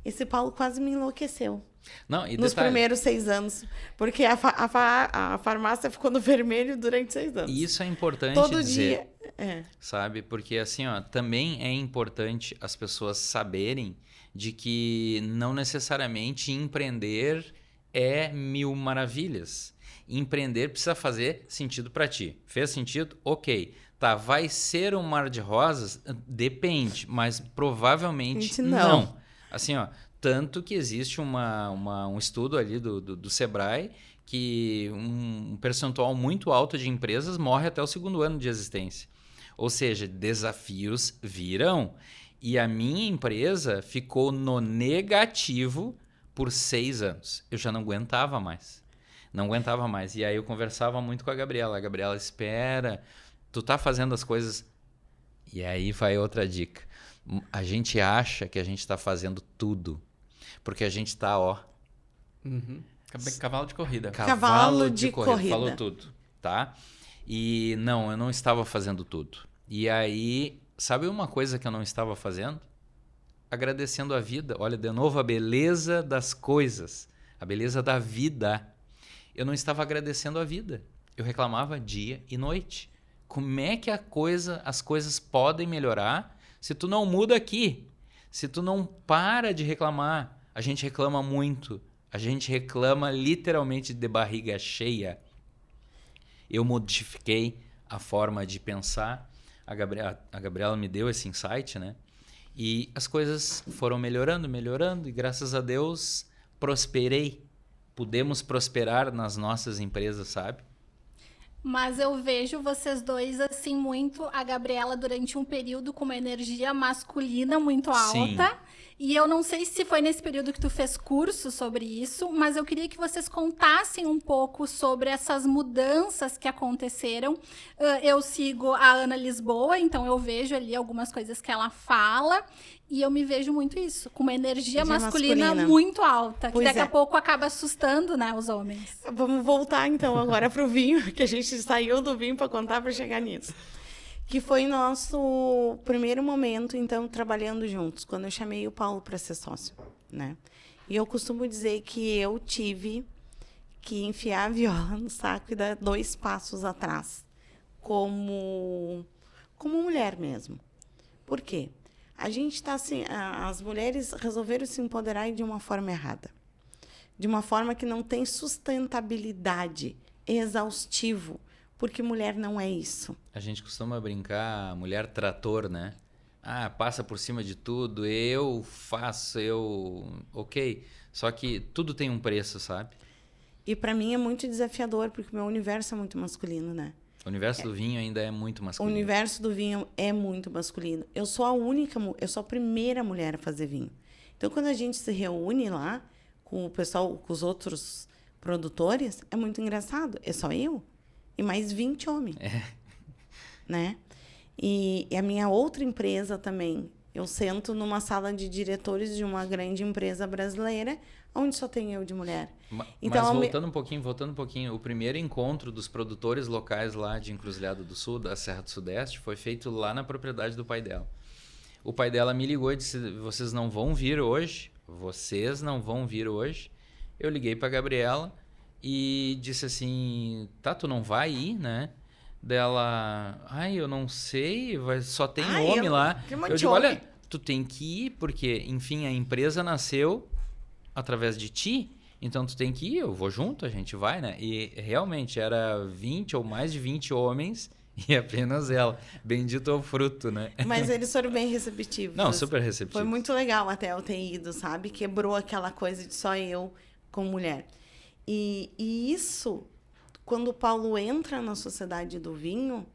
Esse Paulo quase me enlouqueceu. Não, e Nos detalhe, primeiros 6 anos. Porque a farmácia ficou no vermelho durante 6 anos. e isso é importante Todo dizer, dia. sabe? Porque assim, ó, também é importante as pessoas saberem de que não necessariamente empreender é mil maravilhas. Empreender precisa fazer sentido para ti. Fez sentido? Ok. Tá, vai ser um mar de rosas? Depende, mas provavelmente Gente, não. Assim, ó, Tanto que existe um estudo ali do Sebrae que um percentual muito alto de empresas morre até o 2º ano de existência. Ou seja, desafios virão. E a minha empresa ficou no negativo por 6 anos. Eu já não aguentava mais. Não aguentava mais. E aí eu conversava muito com a Gabriela. A Gabriela, espera, tu tá fazendo as coisas... E aí vai outra dica. A gente acha que a gente está fazendo tudo. Porque a gente está, ó... Uhum. Cavalo de corrida. Cavalo de corrida. Falou tudo, tá? E não, eu não estava fazendo tudo. E aí, sabe uma coisa que eu não estava fazendo? Agradecendo a vida. Olha, de novo, a beleza das coisas. A beleza da vida. Eu não estava agradecendo a vida. Eu reclamava dia e noite. Como é que as coisas podem melhorar se tu não muda aqui? Se tu não para de reclamar? A gente reclama muito. A gente reclama literalmente de barriga cheia. Eu modifiquei a forma de pensar. A Gabriela me deu esse insight, né? E as coisas foram melhorando, melhorando. E graças a Deus, prosperei. Pudemos prosperar nas nossas empresas, sabe? Mas eu vejo vocês dois, assim, muito... A Gabriela, durante um período, com uma energia masculina muito alta. Sim. E eu não sei se foi nesse período que tu fez curso sobre isso, mas eu queria que vocês contassem um pouco sobre essas mudanças que aconteceram. Eu sigo a Ana Lisboa, então eu vejo ali algumas coisas que ela fala. E eu me vejo muito isso, com uma energia masculina muito alta, que daqui a pouco acaba assustando, né, os homens. Vamos voltar, então, agora para o vinho, que a gente saiu do vinho para contar para chegar nisso. Que foi nosso primeiro momento, então, trabalhando juntos, quando eu chamei o Paulo para ser sócio, né? E eu costumo dizer que eu tive que enfiar a viola no saco e dar 2 passos atrás, como mulher mesmo. Por quê? A gente está assim, as mulheres resolveram se empoderar de uma forma errada, de uma forma que não tem sustentabilidade, exaustivo, porque mulher não é isso. A gente costuma brincar, mulher trator, né? Ah, passa por cima de tudo, eu faço, ok. Só que tudo tem um preço, sabe? E para mim é muito desafiador, porque o meu universo é muito masculino, né? O universo do vinho ainda é muito masculino. O universo do vinho é muito masculino. Eu sou a primeira mulher a fazer vinho. Então, quando a gente se reúne lá com o pessoal, com os outros produtores, é muito engraçado. É só eu e mais 20 homens. Né? E a minha outra empresa também, eu sento numa sala de diretores de uma grande empresa brasileira, onde só tem eu de mulher. Então, mas voltando um pouquinho, o primeiro encontro dos produtores locais lá de Encruzilhada do Sul, da Serra do Sudeste, foi feito lá na propriedade do pai dela. O pai dela me ligou e disse, vocês não vão vir hoje? Vocês não vão vir hoje? Eu liguei para a Gabriela e disse assim, tá, tu não vai ir, né? Dela, eu não sei, só tem homem lá. Eu digo, olha, tu tem que ir, porque, enfim, a empresa nasceu através de ti, então tu tem que ir, eu vou junto, a gente vai, né? E realmente era 20 ou mais de 20 homens e apenas ela. Bendito é o fruto, né? Mas eles foram bem receptivos. Não, super receptivos. Foi muito legal até eu ter ido, sabe? Quebrou aquela coisa de só eu como mulher. E isso, quando o Paulo entra na sociedade do vinho,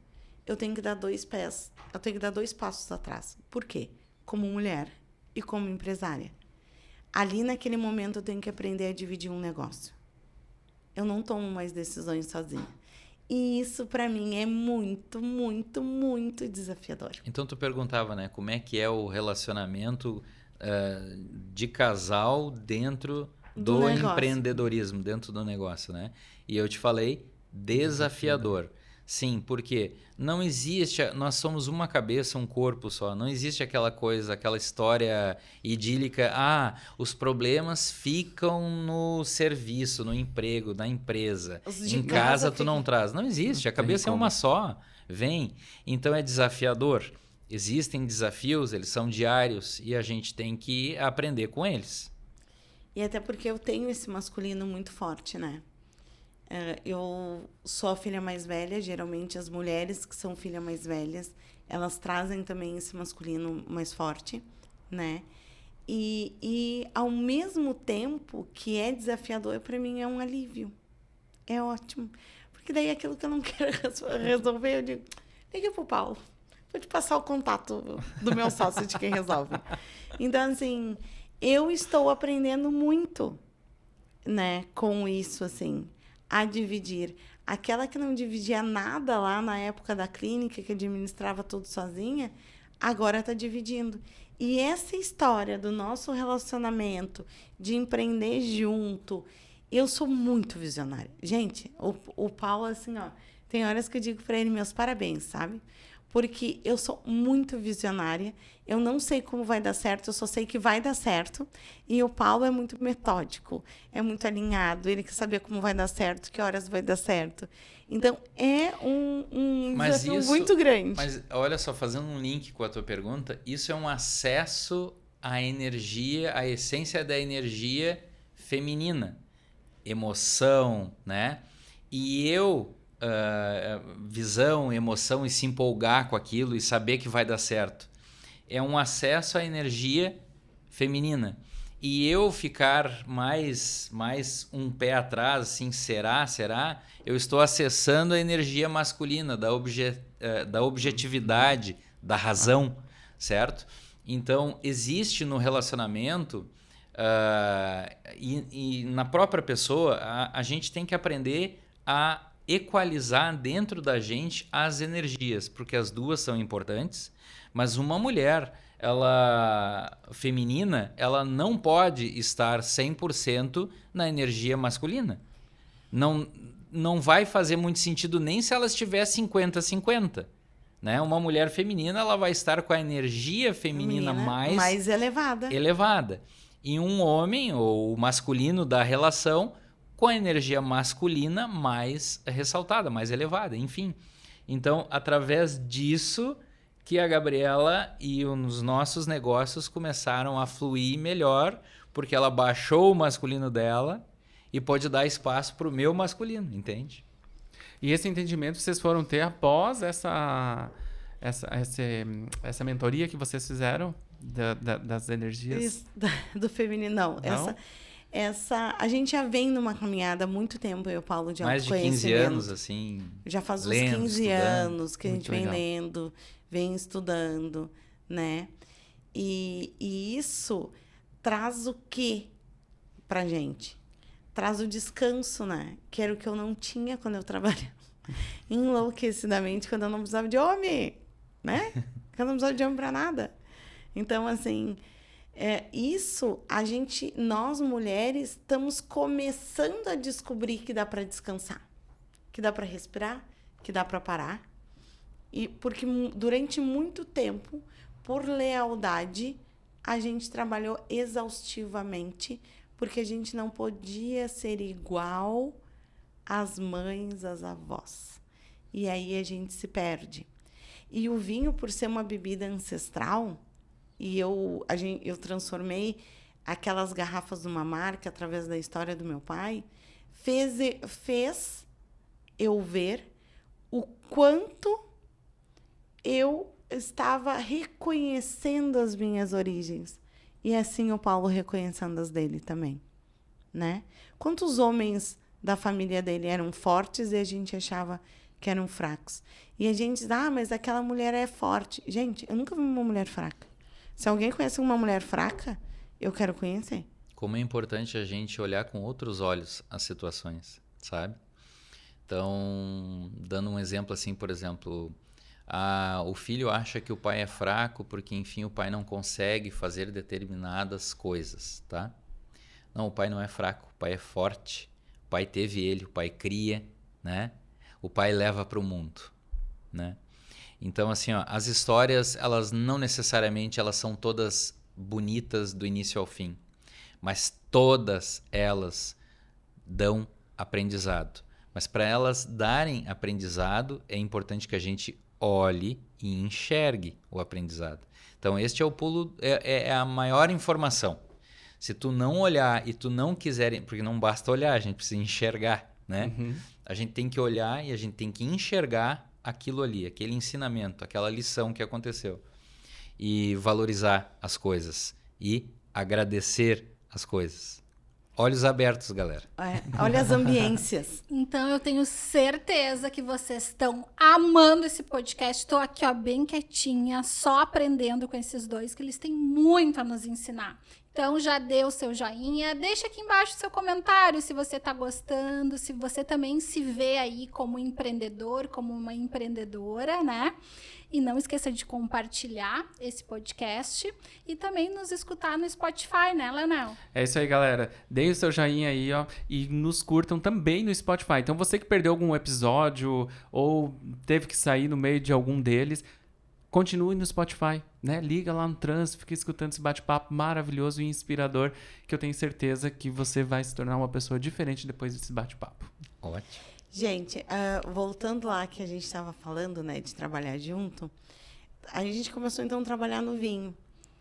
eu tenho que dar 2 passos atrás. Por quê? Como mulher e como empresária. Ali, naquele momento, eu tenho que aprender a dividir um negócio. Eu não tomo mais decisões sozinha. E isso, para mim, é muito, muito, muito desafiador. Então, tu perguntava, né? Como é que é o relacionamento de casal dentro do empreendedorismo, dentro do negócio, né? E eu te falei, desafiador. Sim, porque não existe, nós somos uma cabeça, um corpo só, não existe aquela coisa, aquela história idílica, os problemas ficam no serviço, no emprego, na empresa, em casa tu não traz, não existe, a cabeça é uma só, vem, então é desafiador, existem desafios, eles são diários e a gente tem que aprender com eles. E até porque eu tenho esse masculino muito forte, né? Eu sou a filha mais velha, geralmente as mulheres que são filhas mais velhas, elas trazem também esse masculino mais forte, né? E ao mesmo tempo que é desafiador, para mim é um alívio. É ótimo. Porque daí aquilo que eu não quero resolver, eu digo, liga pro Paulo. Vou te passar o contato do meu sócio de quem resolve. Então, assim, eu estou aprendendo muito, né, com isso, assim, a dividir. Aquela que não dividia nada lá na época da clínica, que administrava tudo sozinha, agora está dividindo. E essa história do nosso relacionamento, de empreender junto, eu sou muito visionária. Gente, o Paulo, assim, ó, tem horas que eu digo para ele, meus parabéns, sabe? Porque eu sou muito visionária, eu não sei como vai dar certo, eu só sei que vai dar certo. E o Paulo é muito metódico, é muito alinhado, ele quer saber como vai dar certo, que horas vai dar certo. Então, é um desafio muito grande. Mas olha só, fazendo um link com a tua pergunta, isso é um acesso à energia, à essência da energia feminina. Emoção, né? E visão, emoção e se empolgar com aquilo e saber que vai dar certo. É um acesso à energia feminina. E eu ficar mais um pé atrás, assim, será? Eu estou acessando a energia masculina, da objetividade, da razão, certo? Então, existe no relacionamento e na própria pessoa, a gente tem que aprender a equalizar dentro da gente as energias, porque as duas são importantes, mas uma mulher feminina, ela não pode estar 100% na energia masculina. Não vai fazer muito sentido nem se ela estiver 50-50. Né? Uma mulher feminina, ela vai estar com a energia feminina mais elevada. E um homem, ou o masculino da relação, com a energia masculina mais ressaltada, mais elevada, enfim. Então, através disso que a Gabriela e os nossos negócios começaram a fluir melhor, porque ela baixou o masculino dela e pôde dar espaço para o meu masculino, entende? E esse entendimento vocês foram ter após essa mentoria que vocês fizeram das energias? Isso, do feminino, não. A gente já vem numa caminhada há muito tempo, eu, Paulo, de autoconhecimento. Mais de 15 anos, assim. Já faz uns 15 anos que a gente vem lendo, vem estudando, né? E isso traz o quê pra gente? Traz o descanso, né? Que era o que eu não tinha quando eu trabalhava enlouquecidamente, quando eu não precisava de homem, né? Quando eu não precisava de homem pra nada. Então, assim, nós mulheres, estamos começando a descobrir que dá para descansar, que dá para respirar, que dá para parar. E porque durante muito tempo, por lealdade, a gente trabalhou exaustivamente, porque a gente não podia ser igual às mães, às avós. E aí a gente se perde. E o vinho, por ser uma bebida ancestral, e eu transformei aquelas garrafas numa marca através da história do meu pai, fez eu ver o quanto eu estava reconhecendo as minhas origens. E assim o Paulo reconhecendo as dele também, né? Quantos homens da família dele eram fortes e a gente achava que eram fracos. E a gente diz, mas aquela mulher é forte. Gente, eu nunca vi uma mulher fraca. Se alguém conhece uma mulher fraca, eu quero conhecer. Como é importante a gente olhar com outros olhos as situações, sabe? Então, dando um exemplo assim, por exemplo, o filho acha que o pai é fraco porque, enfim, o pai não consegue fazer determinadas coisas, tá? Não, o pai não é fraco, o pai é forte. O pai teve ele, o pai cria, né? O pai leva para o mundo, né? Então, assim, as histórias, elas não necessariamente elas são todas bonitas do início ao fim, mas todas elas dão aprendizado. Mas para elas darem aprendizado, é importante que a gente olhe e enxergue o aprendizado. Então, este é o pulo, é a maior informação. Se tu não olhar e tu não quiser, porque não basta olhar, a gente precisa enxergar, né? Uhum. A gente tem que olhar e a gente tem que enxergar aquilo ali, aquele ensinamento, aquela lição que aconteceu. E valorizar as coisas. E agradecer as coisas. Olhos abertos, galera. Olha as ambiências. Então eu tenho certeza que vocês estão amando esse podcast. Estou aqui, ó, bem quietinha, só aprendendo com esses dois, que eles têm muito a nos ensinar. Então já dê o seu joinha, deixa aqui embaixo o seu comentário se você está gostando, se você também se vê aí como empreendedor, como uma empreendedora, né? E não esqueça de compartilhar esse podcast e também nos escutar no Spotify, né, Leonel? É isso aí, galera. Deem o seu joinha aí, ó, e nos curtam também no Spotify. Então, você que perdeu algum episódio ou teve que sair no meio de algum deles, continue no Spotify, né? Liga lá no trânsito, fica escutando esse bate-papo maravilhoso e inspirador, que eu tenho certeza que você vai se tornar uma pessoa diferente depois desse bate-papo. Ótimo. Gente, voltando lá que a gente estava falando, né, de trabalhar junto, a gente começou então a trabalhar no vinho.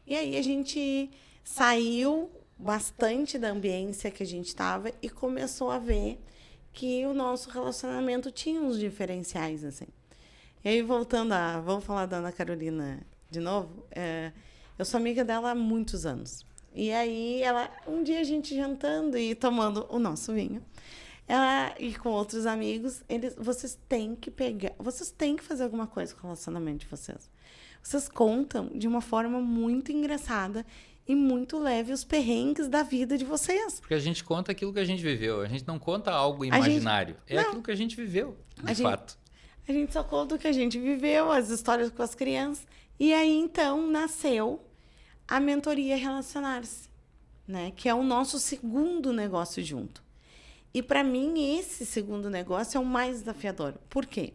E aí a gente saiu bastante da ambiência que a gente estava e começou a ver que o nosso relacionamento tinha uns diferenciais, assim. E aí, vamos falar da Ana Carolina de novo. Eu sou amiga dela há muitos anos. E aí, um dia a gente jantando e tomando o nosso vinho, ela e com outros amigos, vocês têm que fazer alguma coisa com o relacionamento de vocês. Vocês contam de uma forma muito engraçada e muito leve os perrengues da vida de vocês. Porque a gente conta aquilo que a gente viveu. A gente não conta algo imaginário. Aquilo que a gente viveu, de fato. A gente só conta o que a gente viveu, as histórias com as crianças. E aí, então, nasceu a mentoria Relacionar-se, né? Que é o nosso segundo negócio junto. E, para mim, esse segundo negócio é o mais desafiador. Por quê?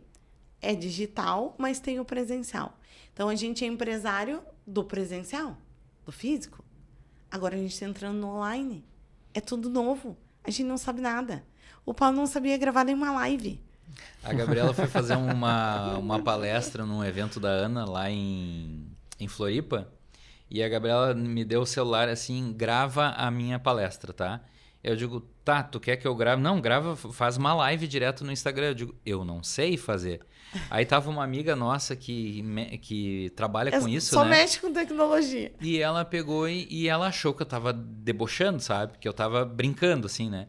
É digital, mas tem o presencial. Então, a gente é empresário do presencial, do físico. Agora, a gente está entrando no online. É tudo novo. A gente não sabe nada. O Paulo não sabia gravar nenhuma live. A Gabriela foi fazer uma palestra num evento da Ana lá em Floripa. E a Gabriela me deu o celular assim, grava a minha palestra, tá? Eu digo, tá, tu quer que eu grave? Não, grava, faz uma live direto no Instagram. Eu digo, eu não sei fazer. Aí tava uma amiga nossa que trabalha com isso, só né? mexe com tecnologia. E ela pegou e ela achou que eu tava debochando, sabe? Que eu tava brincando, assim, né?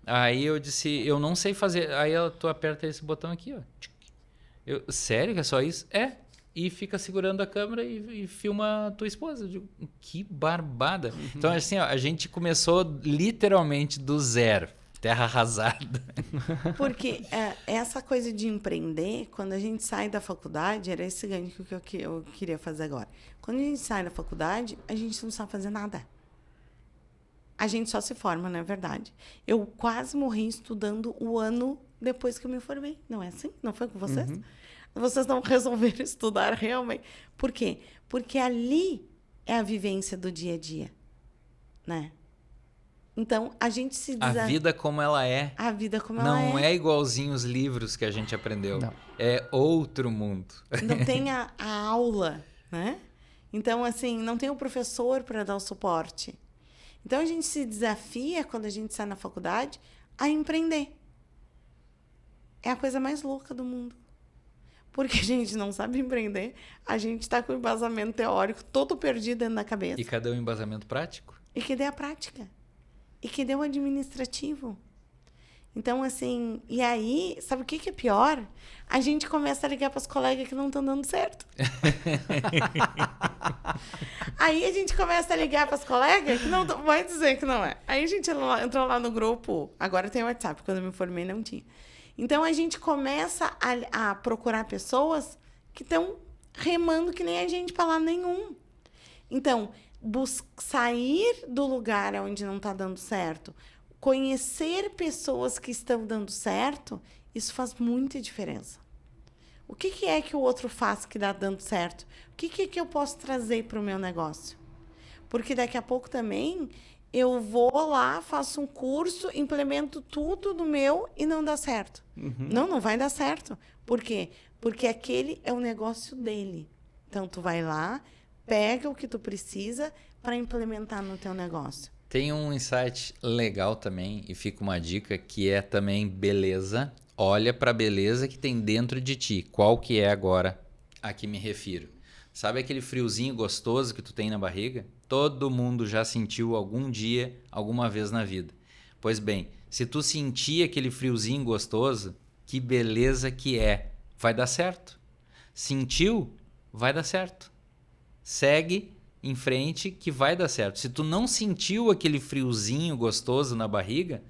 Aí eu disse, eu não sei fazer. Aí tu aperta esse botão aqui, ó. Sério que é só isso? É. E fica segurando a câmera e filma a tua esposa. Eu digo, que barbada. Então, assim, ó, a gente começou literalmente do zero. Terra arrasada. Porque essa coisa de empreender, quando a gente sai da faculdade, era esse gancho que eu queria fazer agora. Quando a gente sai da faculdade, a gente não sabe fazer nada. A gente só se forma, não é verdade? Eu quase morri estudando o ano depois que eu me formei. Não é assim? Não foi com vocês? Uhum. Vocês não resolveram estudar realmente. Por quê? Porque ali é a vivência do dia a dia, né? Então, a gente se A vida como ela é. A vida como ela é. Não é igualzinho os livros que a gente aprendeu. Não. É outro mundo. Não tem a aula, né? Então, assim, não tem o professor para dar o suporte. Então, a gente se desafia, quando a gente sai na faculdade, a empreender. É a coisa mais louca do mundo. Porque a gente não sabe empreender, a gente está com o embasamento teórico todo perdido dentro da cabeça. E cadê o embasamento prático? E cadê a prática? E cadê o administrativo? Então, assim, e aí, sabe o que é pior? A gente começa a ligar para os colegas que não estão dando certo. Aí a gente começa a ligar para os colegas que não vai dizer que não é. Aí a gente entrou lá no grupo, agora tem o WhatsApp, quando eu me formei não tinha. Então, a gente começa a procurar pessoas que estão remando que nem a gente para lá nenhum. Então, sair do lugar onde não está dando certo, conhecer pessoas que estão dando certo, isso faz muita diferença. O que é que o outro faz que dá dando certo? O que é que eu posso trazer para o meu negócio? Porque daqui a pouco também eu vou lá, faço um curso, implemento tudo do meu e não dá certo. Uhum. Não vai dar certo. Por quê? Porque aquele é o negócio dele. Então, tu vai lá, pega o que tu precisa para implementar no teu negócio. Tem um insight legal também, e fica uma dica, que é também beleza. Olha para a beleza que tem dentro de ti. Qual que é agora a que me refiro? Sabe aquele friozinho gostoso que tu tem na barriga? Todo mundo já sentiu algum dia, alguma vez na vida. Pois bem, se tu sentir aquele friozinho gostoso, que beleza que é. Vai dar certo. Sentiu? Vai dar certo. Segue em frente que vai dar certo. Se tu não sentiu aquele friozinho gostoso na barriga,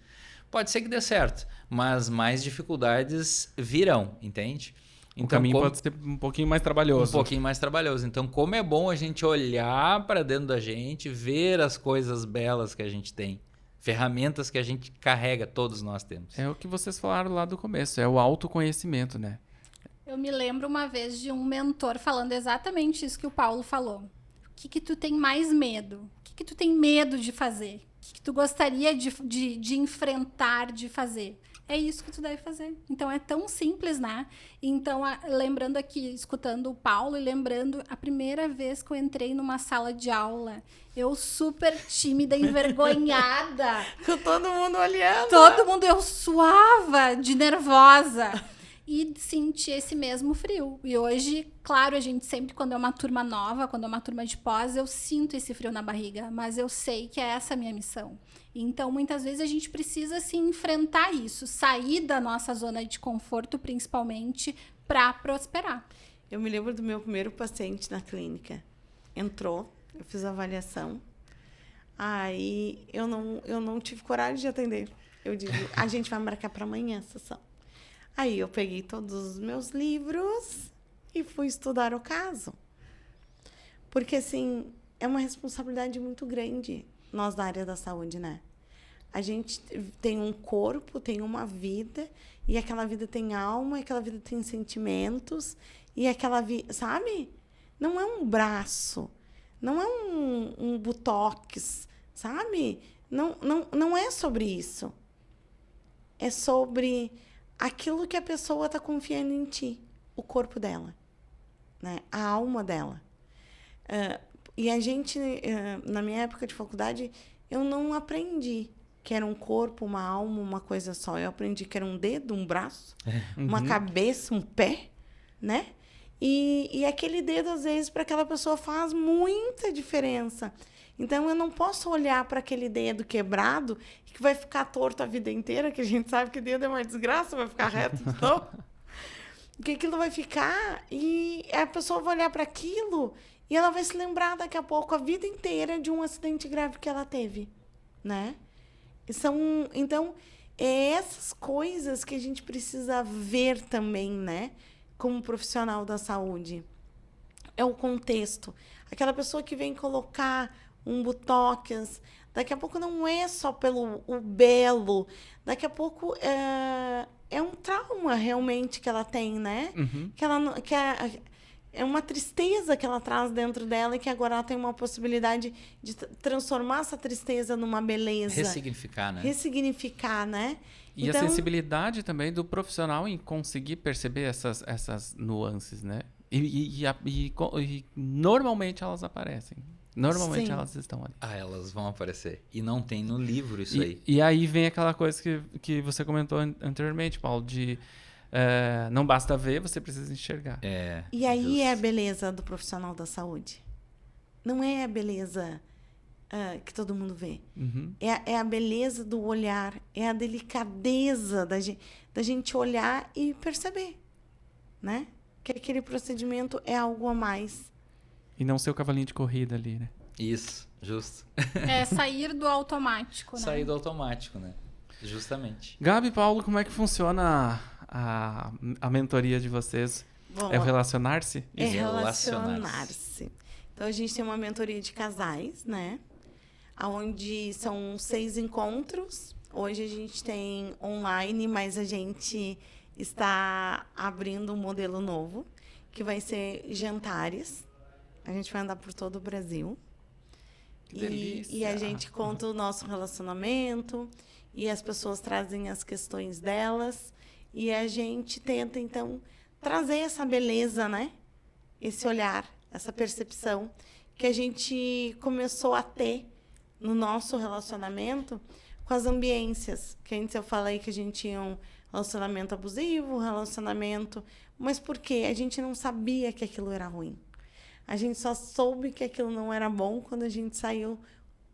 pode ser que dê certo, mas mais dificuldades virão, entende? O caminho pode ser um pouquinho mais trabalhoso. Um pouquinho mais trabalhoso. Então, como é bom a gente olhar para dentro da gente, ver as coisas belas que a gente tem, ferramentas que a gente carrega, todos nós temos. É o que vocês falaram lá do começo, é o autoconhecimento, né? Eu me lembro uma vez de um mentor falando exatamente isso que o Paulo falou. O que tu tem mais medo? O que tu tem medo de fazer? O que tu gostaria de enfrentar, de fazer? É isso que tu deve fazer. Então, é tão simples, né? Então, lembrando aqui, escutando o Paulo e lembrando a primeira vez que eu entrei numa sala de aula, eu super tímida, envergonhada. Com todo mundo olhando. Todo mundo, eu suava de nervosa. E senti esse mesmo frio. E hoje, claro, a gente sempre, quando é uma turma nova, quando é uma turma de pós, eu sinto esse frio na barriga. Mas eu sei que é essa a minha missão. Então, muitas vezes, a gente precisa, assim, enfrentar isso. Sair da nossa zona de conforto, principalmente, para prosperar. Eu me lembro do meu primeiro paciente na clínica. Entrou, eu fiz a avaliação. Aí, eu não tive coragem de atender. Eu digo, a gente vai marcar para amanhã a sessão. Aí eu peguei todos os meus livros e fui estudar o caso. Porque, assim, é uma responsabilidade muito grande, nós da área da saúde, né? A gente tem um corpo, tem uma vida, e aquela vida tem alma, e aquela vida tem sentimentos, e aquela vida, sabe? Não é um braço, não é um botox, sabe? Não é sobre isso. É sobre aquilo que a pessoa está confiando em ti, o corpo dela, né? A alma dela. E a gente, na minha época de faculdade, eu não aprendi que era um corpo, uma alma, uma coisa só. Eu aprendi que era um dedo, um braço, uma cabeça, um pé, né? E aquele dedo, às vezes, para aquela pessoa faz muita diferença. Então, eu não posso olhar para aquele dedo quebrado que vai ficar torto a vida inteira, que a gente sabe que dedo é uma desgraça, vai ficar reto, então. Que aquilo vai ficar e a pessoa vai olhar para aquilo e ela vai se lembrar daqui a pouco a vida inteira de um acidente grave que ela teve, né? Então, é essas coisas que a gente precisa ver também, né? Como profissional da saúde. É o contexto. Aquela pessoa que vem colocar um botox, daqui a pouco não é só pelo o belo, daqui a pouco é um trauma realmente que ela tem, né? Que é uma tristeza que ela traz dentro dela e que agora ela tem uma possibilidade de transformar essa tristeza numa beleza. Ressignificar, né? E então, a sensibilidade também do profissional em conseguir perceber essas nuances, né? E normalmente elas aparecem. Normalmente elas estão ali. Elas vão aparecer. E não tem no livro isso aí. E aí vem aquela coisa que você comentou anteriormente, Paulo, de não basta ver, você precisa enxergar. E aí é a beleza do profissional da saúde. Não é a beleza que todo mundo vê. É a beleza do olhar, é a delicadeza da gente olhar e perceber, né? Que aquele procedimento é algo a mais. E não ser o cavalinho de corrida ali, né? Isso, justo. É sair do automático, né? Sair do automático, né? Justamente. Gabi e Paulo, como é que funciona a mentoria de vocês? Bom, é o relacionar-se? É relacionar-se. Então, a gente tem uma mentoria de casais, né? Onde são 6 encontros. Hoje a gente tem online, mas a gente está abrindo um modelo novo, que vai ser jantares. A gente vai andar por todo o Brasil. Que delícia. E a gente conta o nosso relacionamento, e as pessoas trazem as questões delas, e a gente tenta, então, trazer essa beleza, né? Esse olhar, essa percepção que a gente começou a ter no nosso relacionamento com as ambiências. Que antes eu falei que a gente tinha relacionamento abusivo, relacionamento... Mas por quê? A gente não sabia que aquilo era ruim. A gente só soube que aquilo não era bom quando a gente saiu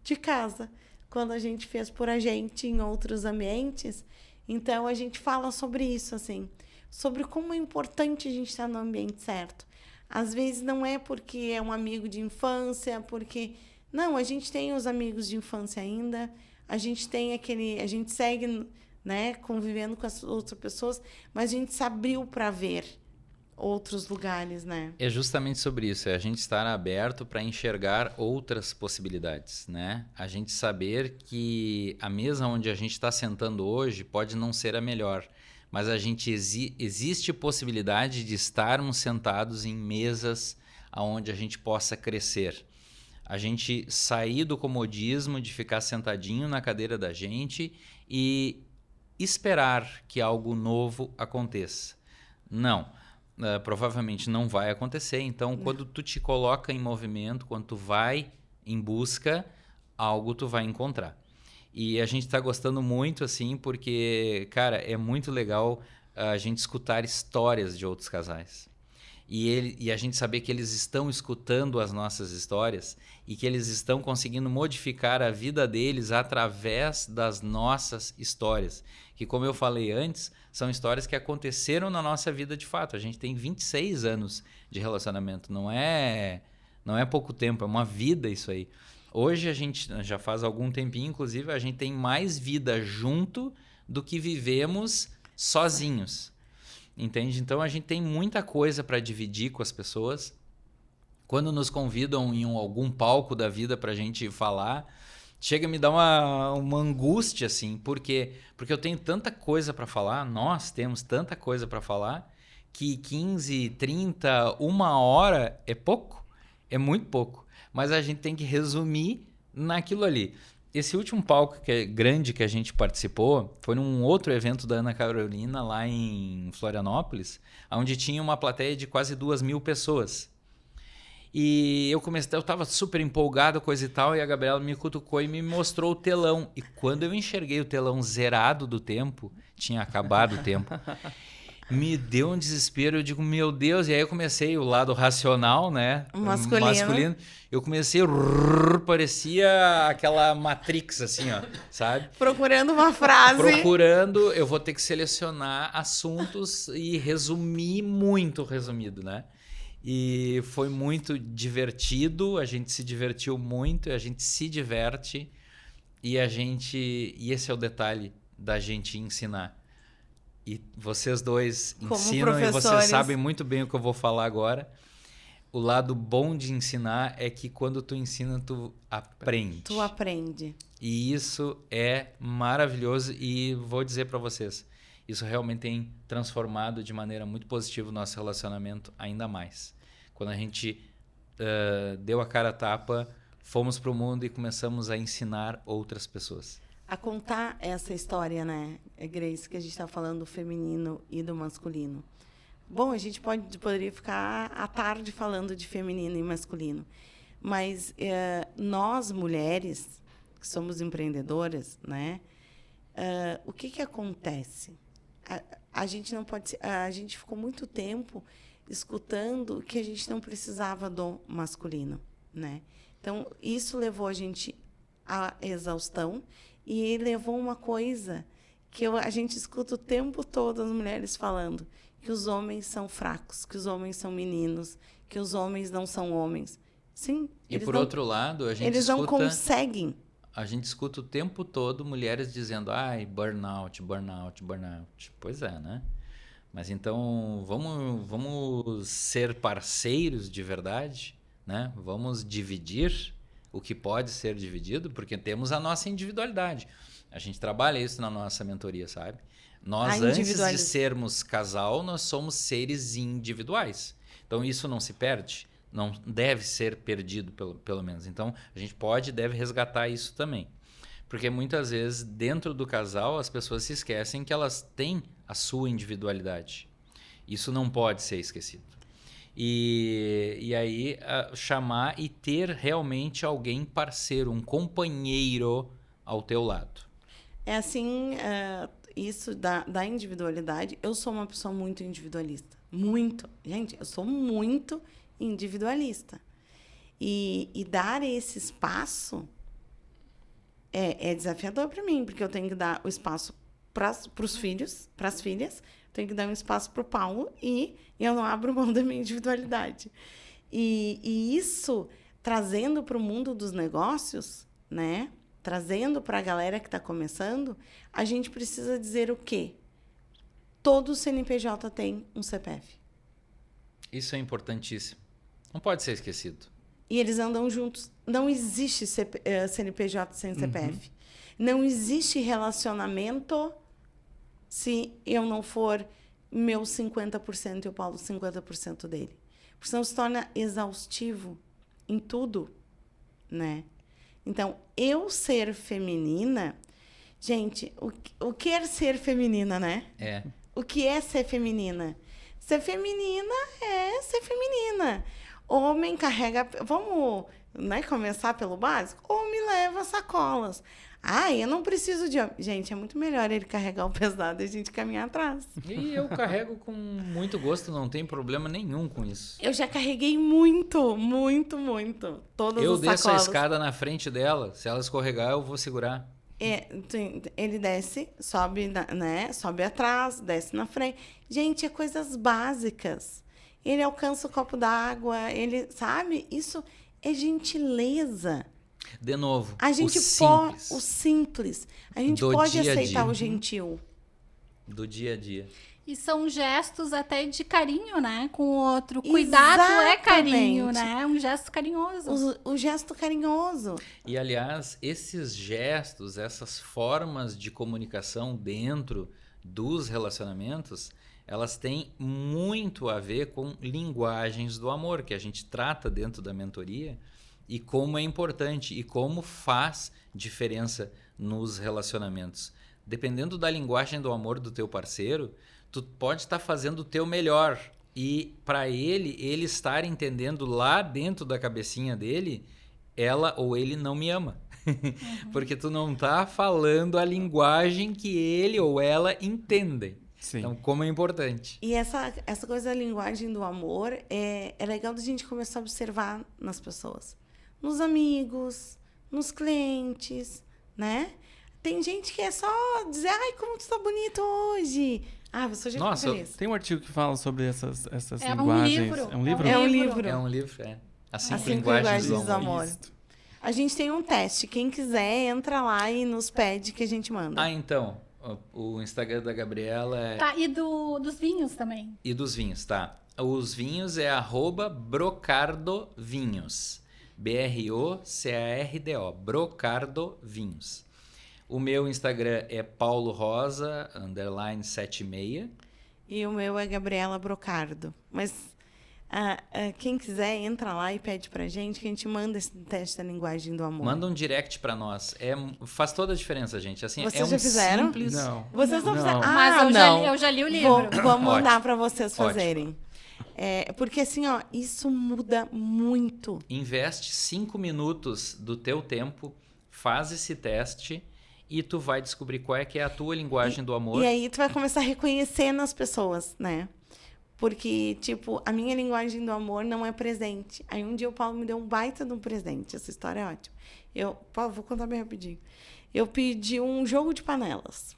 de casa, quando a gente fez por a gente em outros ambientes. Então, a gente fala sobre isso, assim, sobre como é importante a gente estar no ambiente certo. Às vezes não é porque é um amigo de infância, porque... Não, a gente tem os amigos de infância ainda, a gente segue, né, convivendo com as outras pessoas, mas a gente se abriu para ver outros lugares, né? É justamente sobre isso, é a gente estar aberto para enxergar outras possibilidades, né? A gente saber que a mesa onde a gente está sentando hoje pode não ser a melhor, mas existe possibilidade de estarmos sentados em mesas onde a gente possa crescer. A gente sair do comodismo de ficar sentadinho na cadeira da gente e esperar que algo novo aconteça. Não. Provavelmente não vai acontecer. Então, quando tu te coloca em movimento, quando tu vai em busca, algo tu vai encontrar. E a gente está gostando muito, assim, porque, cara, é muito legal a gente escutar histórias de outros casais. E a gente saber que eles estão escutando as nossas histórias e que eles estão conseguindo modificar a vida deles através das nossas histórias. Que, como eu falei antes, são histórias que aconteceram na nossa vida de fato. A gente tem 26 anos de relacionamento. Não é pouco tempo, é uma vida isso aí. Hoje a gente já faz algum tempinho, inclusive, a gente tem mais vida junto do que vivemos sozinhos. Entende? Então, a gente tem muita coisa para dividir com as pessoas. Quando nos convidam em algum palco da vida para a gente falar, chega a me dar uma angústia, assim. Por quê? Porque eu tenho tanta coisa para falar, nós temos tanta coisa para falar, que 15, 30, 1 hora é pouco, é muito pouco. Mas a gente tem que resumir naquilo ali. Esse último palco grande que a gente participou foi num outro evento da Ana Carolina, lá em Florianópolis, onde tinha uma plateia de quase 2.000 pessoas. E eu estava super empolgado, coisa e tal, e a Gabriela me cutucou e me mostrou o telão. E quando eu enxerguei o telão zerado do tempo, tinha acabado o tempo, me deu um desespero. Eu digo, meu Deus, e aí eu comecei o lado racional, né? Masculino. Eu comecei, parecia aquela Matrix, assim, ó, sabe? Procurando uma frase. Eu vou ter que selecionar assuntos e resumir muito resumido, né? E foi muito divertido, a gente se divertiu muito, a gente se diverte e esse é o detalhe da gente ensinar. E vocês dois ensinam e vocês sabem muito bem o que eu vou falar agora. O lado bom de ensinar é que quando tu ensina, tu aprende. Tu aprende. E isso é maravilhoso e vou dizer para vocês, isso realmente tem transformado de maneira muito positiva o nosso relacionamento ainda mais. Quando a gente deu a cara a tapa, fomos para o mundo e começamos a ensinar outras pessoas. A contar essa história, né, Grace, que a gente está falando do feminino e do masculino. Bom, a gente poderia ficar à tarde falando de feminino e masculino, mas nós, mulheres, que somos empreendedoras, né, o que acontece? A gente não pode... A gente ficou muito tempo escutando que a gente não precisava do masculino, né? Então, isso levou a gente à exaustão e levou uma coisa que a gente escuta o tempo todo as mulheres falando, que os homens são fracos, que os homens são meninos, que os homens não são homens. Sim. E por outro lado, a gente eles escuta... não conseguem. A gente escuta o tempo todo mulheres dizendo, ai, burnout, burnout, burnout. Pois é, né? Mas então, vamos ser parceiros de verdade, né? Vamos dividir o que pode ser dividido, porque temos a nossa individualidade. A gente trabalha isso na nossa mentoria, sabe? Nós, antes de sermos casal, nós somos seres individuais. Então, isso não se perde. Não deve ser perdido, pelo menos. Então, a gente deve resgatar isso também. Porque muitas vezes, dentro do casal, as pessoas se esquecem que elas têm a sua individualidade. Isso não pode ser esquecido. E aí, chamar e ter realmente alguém parceiro, um companheiro ao teu lado. É assim, isso da individualidade, eu sou uma pessoa muito individualista. Muito. Gente, eu sou muito individualista. E dar esse espaço é desafiador para mim, porque eu tenho que dar o espaço para os filhos, para as filhas, tenho que dar um espaço para o Paulo e eu não abro mão da minha individualidade. E isso, trazendo para o mundo dos negócios, né? Trazendo para a galera que está começando, a gente precisa dizer o quê? Todo CNPJ tem um CPF. Isso é importantíssimo. Não pode ser esquecido. E eles andam juntos. Não existe CNPJ sem CPF. Não existe relacionamento se eu não for meu 50% e o Paulo 50% dele. Porque senão se torna exaustivo em tudo, né? Então, eu ser feminina... Gente, o que é ser feminina, né? É. O que é ser feminina? Ser feminina é ser feminina. Homem carrega... Vamos, né, começar pelo básico? Homem leva sacolas. Eu não preciso de homem. Gente, é muito melhor ele carregar o pesado e a gente caminhar atrás. E eu carrego com muito gosto, não tem problema nenhum com isso. Eu já carreguei muito, muito, muito. Todas Eu as desço sacolas. a escada na frente dela. Se ela escorregar, eu vou segurar. Ele desce, sobe, né? Sobe atrás, desce na frente. Gente, é coisas básicas. Ele alcança o copo d'água, ele, sabe? Isso é gentileza. De novo, A gente o simples. A gente Do pode dia a aceitar dia. o gentil. Do dia a dia. E são gestos até de carinho, né? Com o outro. Cuidado é carinho, Exatamente. né? Um gesto carinhoso. O gesto carinhoso. E, aliás, esses gestos, essas formas de comunicação dentro dos relacionamentos, elas têm muito a ver com linguagens do amor, que a gente trata dentro da mentoria, e como é importante e como faz diferença nos relacionamentos. Dependendo da linguagem do amor do teu parceiro, tu pode estar fazendo o teu melhor. E para ele estar entendendo lá dentro da cabecinha dele, ela ou ele não me ama. Porque tu não tá falando a linguagem que ele ou ela entendem. Sim. Então, como é importante. E essa coisa da linguagem do amor é legal da gente começar a observar nas pessoas. Nos amigos, nos clientes, né? Tem gente que é só dizer, ai, como tu tá bonito hoje. Você já ficou Nossa, feliz. tem um artigo que fala sobre essas É um linguagens. livro. É um livro? É um livro. É um livro, é. As cinco Cinco linguagens do linguagens amor. do amor. A gente tem um teste. Quem quiser, entra lá e nos pede que a gente manda. Então, o Instagram da Gabriela é... Tá, e dos vinhos também. E dos vinhos, tá? Os vinhos é @brocardovinhos. BROCARDO. Brocardo Vinhos. O meu Instagram é paulo_rosa_76. E o meu é Gabriela Brocardo. Mas quem quiser, entra lá e pede pra gente que a gente manda esse teste da linguagem do amor. Manda um direct pra nós. Faz toda a diferença, gente. Assim, Vocês é já um fizeram? simples... Não. Vocês não Não. fizeram? Mas não. eu já li o livro. Vou mandar Ótimo. pra vocês fazerem. Porque assim, isso muda muito. Investe 5 minutos do teu tempo, faz esse teste e tu vai descobrir qual é que é a tua linguagem do amor. E aí tu vai começar a reconhecer nas pessoas, né? Porque, tipo, a minha linguagem do amor não é presente. Aí um dia o Paulo me deu um baita de um presente. Essa história é ótima. Paulo, vou contar bem rapidinho. Eu pedi um jogo de panelas.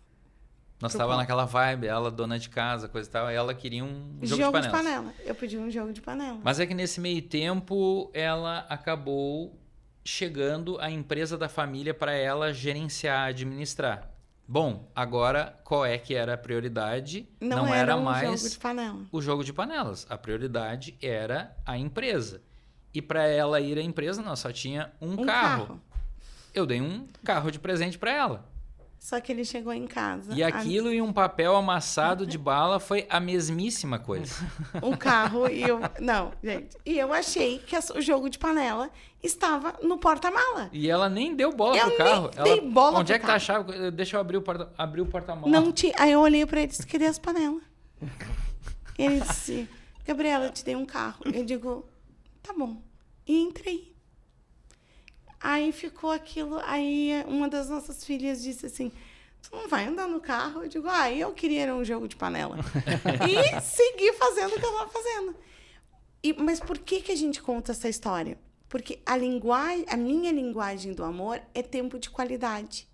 Nós pro tava Paulo. naquela vibe, ela dona de casa, coisa e tal, e ela queria um jogo de panelas. panela. Eu pedi um jogo de panela. Mas é que nesse meio tempo ela acabou chegando a empresa da família para ela gerenciar, administrar. Bom, agora qual é que era a prioridade? Não era um mais jogo de panela. o jogo de panelas. A prioridade era a empresa. E para ela ir à empresa, nós só tinha um carro. Eu dei um carro de presente para ela. Só que ele chegou em casa. E aquilo e um papel amassado de bala foi a mesmíssima coisa. Um carro e eu... Não, gente. E eu achei que o jogo de panela estava no porta-mala. E ela nem deu bola Eu pro carro. nem dei bola Onde pro é que tá a chave? Deixa eu abrir o porta-mala. Não tinha. Aí eu olhei pra ele e disse, cadê as panelas? Ele disse, Gabriela, eu te dei um carro. Eu digo, tá bom. E entrei. Aí ficou aquilo. Aí uma das nossas filhas disse assim, tu não vai andar no carro? Eu digo, eu queria um jogo de panela. E segui fazendo o que eu estava fazendo. Mas por que a gente conta essa história? Porque a minha linguagem do amor é tempo de qualidade.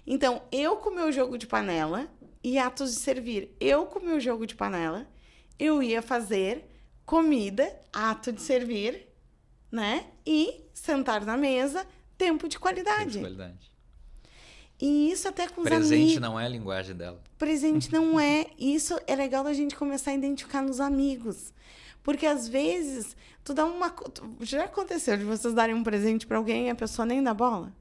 Então, eu com o meu jogo de panela e atos de servir. Eu com o meu jogo de panela, eu ia fazer comida, ato de servir, né? E sentar na mesa, tempo de qualidade. Tempo de qualidade. E isso até com os amigos. Presente não é a linguagem dela. Presente não é. Isso é legal a gente começar a identificar nos amigos. Porque, às vezes, tu dá uma... Já aconteceu de vocês darem um presente para alguém e a pessoa nem dá bola?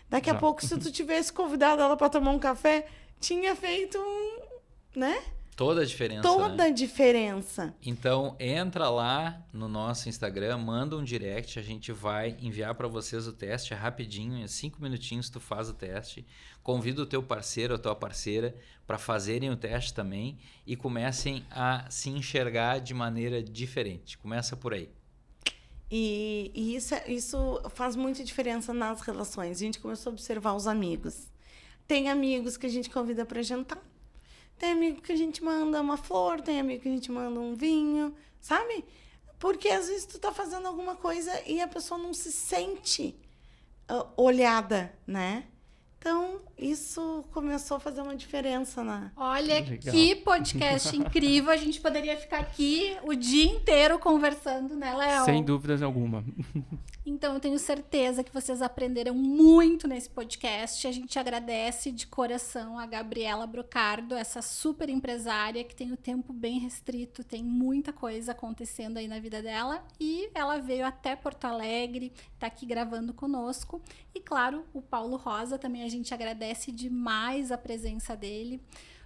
Daqui a pouco, se tu tivesse convidado ela para tomar um café, tinha feito né? Toda a diferença, Toda a diferença. Então, entra lá no nosso Instagram, manda um direct, a gente vai enviar para vocês o teste, é rapidinho, em 5 minutinhos tu faz o teste. Convida o teu parceiro ou a tua parceira para fazerem o teste também e comecem a se enxergar de maneira diferente. Começa por aí. E isso faz muita diferença nas relações. A gente começou a observar os amigos. Tem amigos que a gente convida para jantar. Tem amigo que a gente manda uma flor, tem amigo que a gente manda um vinho, sabe? Porque às vezes tu tá fazendo alguma coisa e a pessoa não se sente olhada, né? Então, isso começou a fazer uma diferença na... Olha, que podcast incrível. A gente poderia ficar aqui o dia inteiro conversando, né, Léo? Sem dúvidas alguma. Então, eu tenho certeza que vocês aprenderam muito nesse podcast. A gente agradece de coração a Gabriela Brocardo, essa super empresária que tem o tempo bem restrito, tem muita coisa acontecendo aí na vida dela. E ela veio até Porto Alegre, tá aqui gravando conosco. E, claro, o Paulo Rosa também a gente agradece demais a presença dele.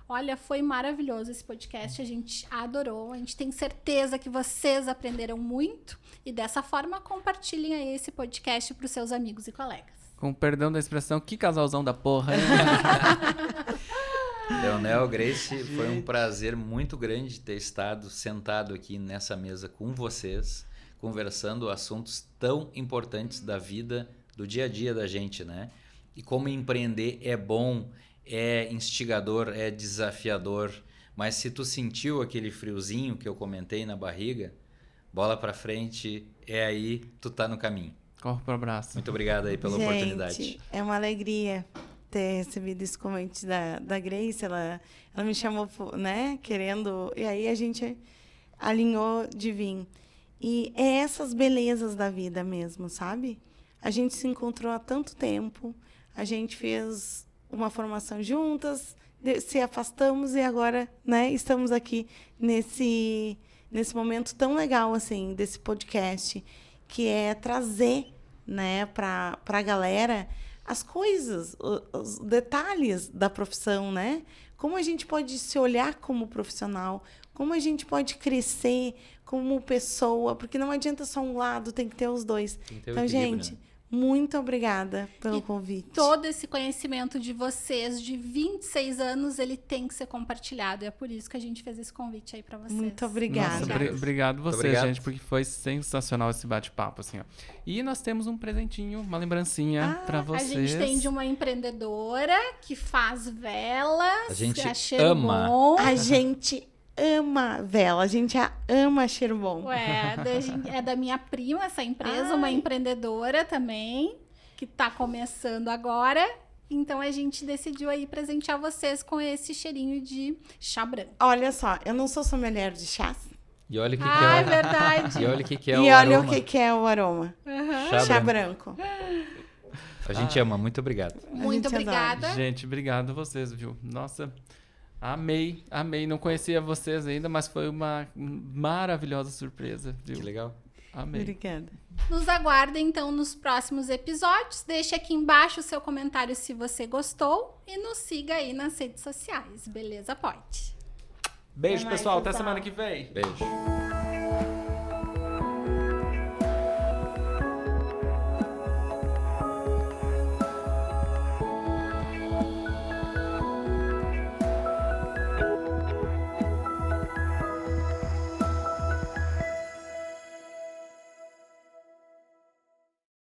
Olha, foi maravilhoso esse podcast, a gente adorou, a gente tem certeza que vocês aprenderam muito e dessa forma compartilhem aí esse podcast para os seus amigos e colegas. Com perdão da expressão, que casalzão da porra, hein? Leonel, Grace, foi um prazer muito grande ter estado sentado aqui nessa mesa com vocês, conversando assuntos tão importantes da vida, do dia a dia da gente, né? E como empreender é bom, é instigador, é desafiador, mas se tu sentiu aquele friozinho que eu comentei na barriga, bola pra frente, é aí, tu tá no caminho. Corre pro abraço. Muito obrigado aí pela oportunidade. É uma alegria ter recebido esse convite da Grace, ela me chamou, né, querendo, e aí a gente alinhou de vir. E é essas belezas da vida mesmo, sabe? A gente se encontrou há tanto tempo, a gente fez uma formação juntas, se afastamos e agora, né, estamos aqui nesse momento tão legal assim desse podcast, que é trazer, né, para a galera as coisas, os detalhes da profissão, né? Como a gente pode se olhar como profissional, como a gente pode crescer como pessoa, porque não adianta só um lado, tem que ter os dois. Então, gente, né? Muito obrigada pelo convite. Todo esse conhecimento de vocês, de 26 anos, ele tem que ser compartilhado. E é por isso que a gente fez esse convite aí para vocês. Muito obrigada. Nossa, obrigado você, gente, porque foi sensacional esse bate-papo, assim, ó. E nós temos um presentinho, uma lembrancinha para vocês. A gente tem de uma empreendedora que faz velas. A gente ama. A gente ama vela, a gente ama cheiro bom. Ué, é da minha prima essa empresa, uma empreendedora também, que tá começando agora. Então a gente decidiu aí presentear vocês com esse cheirinho de chá branco. Olha só, eu não sou sommelier de chás. E olha o que, que é. É verdade. E olha o que, que é e o olha aroma. o que é o aroma. Chá branco. A gente ama, muito obrigado. Muito obrigada. Adora. Gente, obrigado a vocês, viu? Nossa, amei. Não conhecia vocês ainda, mas foi uma maravilhosa surpresa, viu? Que legal. Amei. Obrigada. Nos aguardem, então, nos próximos episódios. Deixe aqui embaixo o seu comentário se você gostou e nos siga aí nas redes sociais. Beleza? Pode. Beijo, pessoal. Até semana que vem. Beijo.